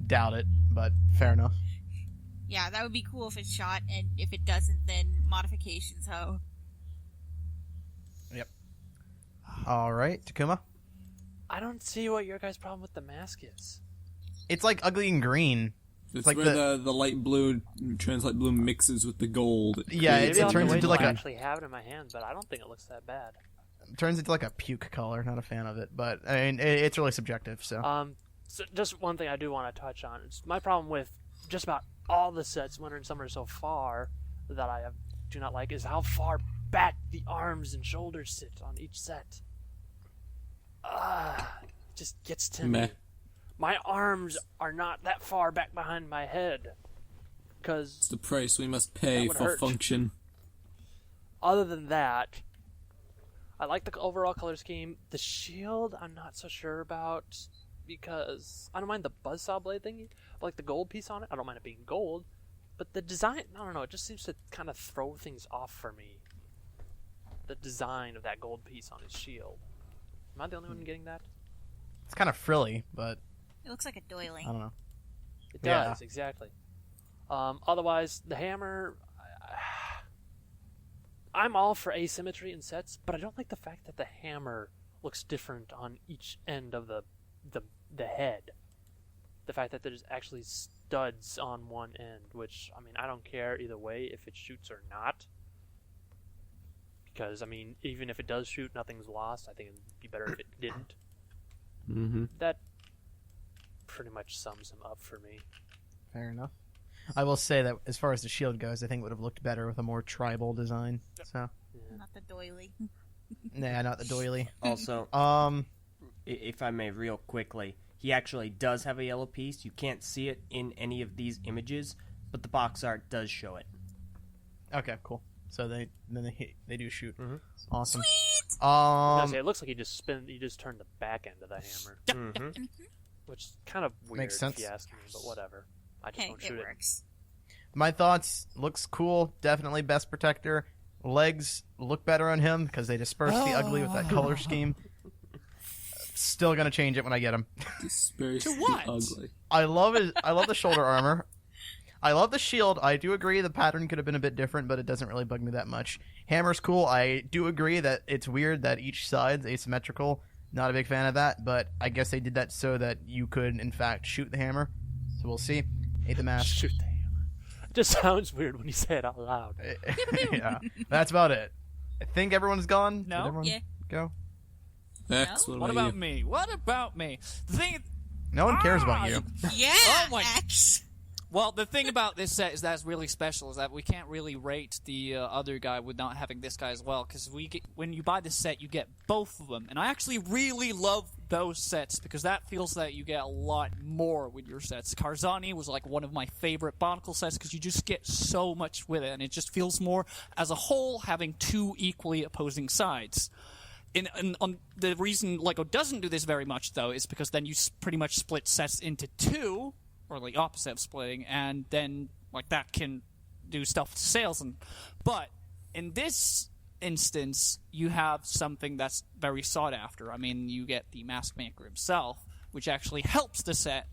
Doubt it, but fair enough. Yeah, that would be cool if it shot, and if it doesn't, then modifications, ho. Yep. All right, Takuma. I don't see what your guys' problem with the mask is. It's like ugly and green. It's like where the light blue, translight blue mixes with the gold. Yeah, Maybe it I'll turns wait into till like I a actually have it in my hand, but I don't think it looks that bad. turns into like a puke color. Not a fan of it, but I mean it's really subjective. So So just one thing I do want to touch on. It's my problem with just about all the sets, Winter and Summer so far, that do not like, is how far back the arms and shoulders sit on each set. It just gets to Meh. me. My arms are not that far back behind my head. It's Because the price we must pay That would for hurt. function. other than that, I like the overall color scheme. The shield, I'm not so sure about, because I don't mind the buzzsaw blade thingy, but like the gold piece on it, I don't mind it being gold. But the design, I don't know, it just seems to kind of throw things off for me. The design of that gold piece on his shield. Am I the only one getting that? it's kind of frilly, but It looks like a doily. I don't know. It Yeah. does, exactly. Otherwise, the hammer, I'm all for asymmetry in sets, but I don't like the fact that the hammer looks different on each end of the head. The fact that there's actually studs on one end, which, I mean, I don't care either way if it shoots or not. Because, I mean, even if it does shoot, nothing's lost. I think it'd be better if it didn't. Mm-hmm. That pretty much sums him up for me. Fair enough. I will say that as far as the shield goes, I think it would have looked better with a more tribal design. So, Not the doily. nah, not the doily. Also, Um, if I may, real quickly, he actually does have a yellow piece. You can't see it in any of these images, but the box art does show it. okay, cool. So they do shoot. Mhm. Awesome. I was gonna say, it looks like he just turned the back end of the hammer, Mm-hmm. which is kind of weird Makes sense. if you ask me, but whatever. I just Hey, don't it shoot it. works. My thoughts, looks cool. Definitely best protector. Legs look better on him because they disperse the ugly with that color scheme. Still gonna change it when I get him. Disperse To the what? ugly. I love the shoulder armor. I love the shield. I do agree the pattern could have been a bit different, but it doesn't really bug me that much. Hammer's cool. I do agree that it's weird that each side's asymmetrical. Not a big fan of that, but I guess they did that so that you could, in fact, shoot the hammer. So we'll see. Ate the mask. Shoot the hammer. It just sounds weird when you say it out loud. Yeah, that's about it. I think everyone's gone. No. Did everyone Yeah. go? X, No? what What about about you? me? What about me? The thing, No one cares about you. Yeah, Oh my- X. well, the thing about this set is that's really special is that we can't really rate the other guy with not having this guy as well because when you buy this set you get both of them, and I actually really love those sets because that feels that you get a lot more with your sets. Karzani was like one of my favorite BIONICLE sets because you just get so much with it, and it just feels more as a whole having two equally opposing sides. And on the reason LEGO doesn't do this very much, though, is because then you pretty much split sets into two, or the opposite of splitting, and then like that can do stuff to sales. But in this instance, you have something that's very sought after. I mean, you get the mask maker himself, which actually helps the set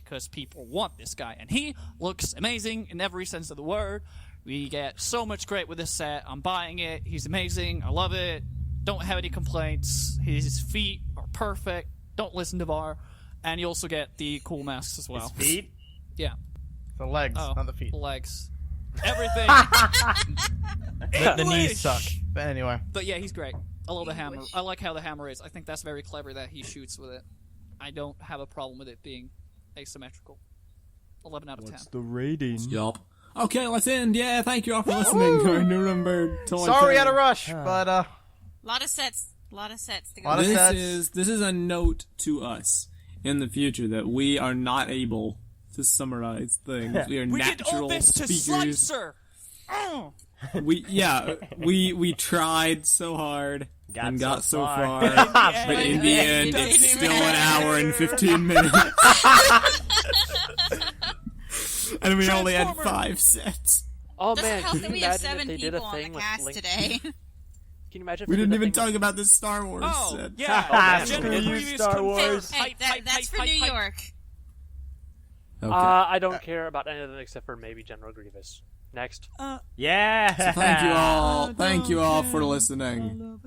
because people want this guy, and he looks amazing in every sense of the word. We get so much great with this set. I'm buying it. He's amazing. I love it. Don't have any complaints. His feet are perfect. Don't listen to VAR. And you also get the cool masks as well. His feet? Yeah. The legs, Oh, not the feet. legs. Everything. The knees wish. suck. But anyway. But yeah, he's great. I love the hammer. wish. I like how the hammer is. I think that's very clever that he shoots with it. I don't have a problem with it being asymmetrical. 11 out of 10. the rating? Yup. Okay, let's end. Yeah, thank you all for listening to our Nuremberg Toy Sorry we Fair. had a rush, but Lot of sets to go. Lot of This sets. is a note to us in the future that we are not able to summarize things. We are We did all natural this to speakers. Slicer. Oh. We tried so hard and got so far, But but in the end, it's still an hour and 15 minutes. And we only had 5 sets. Oh Doesn't man, help can that you we have imagine 7 if they did a people on thing the with cast Link? today. Can you imagine if We they didn't did a even thing talk about this Star Wars Oh, set. yeah. Ah, General screw you, Grievous Star confirmed. Wars. Hey, that's for New York. Okay. I don't care about any of them except for maybe General Grievous. Next. Yeah. Thank you all for listening.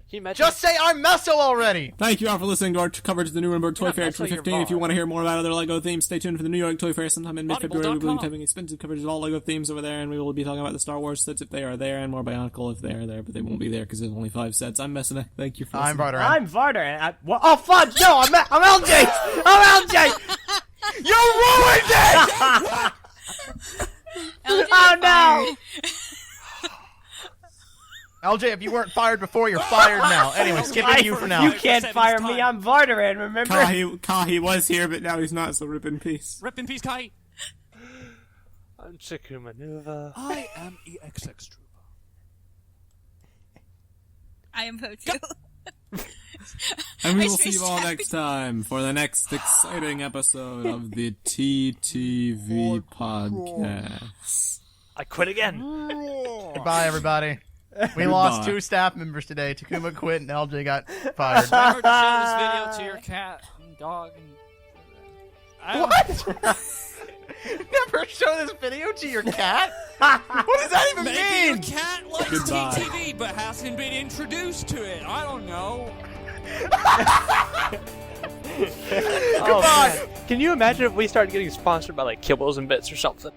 Can you imagine? Just say I'm Meso already! Thank you all for listening to our coverage of the Nuremberg Toy Yeah, Fair that's what you're 2015. If you about. want to hear more about other LEGO themes, stay tuned for the New York Toy Fair sometime in mid-February. We will be Audible.com. having expensive coverage of all LEGO themes over there, and we will be talking about the Star Wars sets if they are there, and more Bionicle if they are there, but they won't be there because there's only 5 sets. I'm messing it. Thank you for I'm listening. Barteran. I'm Varder. And oh fudge! No, I'm LJ. I'm LJ. You ruined it! Oh no! LJ, if you weren't fired before, you're fired now. Anyway, skipping you for now. You can't 5% fire time. me. I'm Varderan. Remember? Kahi was here, but now he's not, so rip in peace. Rip in peace, Kai. I'm Chikuma Nuva. I am EXX Trooper. I am Pochu. And we I will see you all spaced out. next time for the next exciting episode of the TTV podcast. I quit again. Goodbye, everybody. We Goodbye. lost 2 staff members today. Takuma quit and LJ got fired. Remember to show this video to your cat and dog and... What? Never show this video to your cat? What does that even Maybe mean? your cat likes Goodbye. TTV but hasn't been introduced to it. I don't know. Oh, man. Can you imagine if we started getting sponsored by like Kibbles and Bits or something?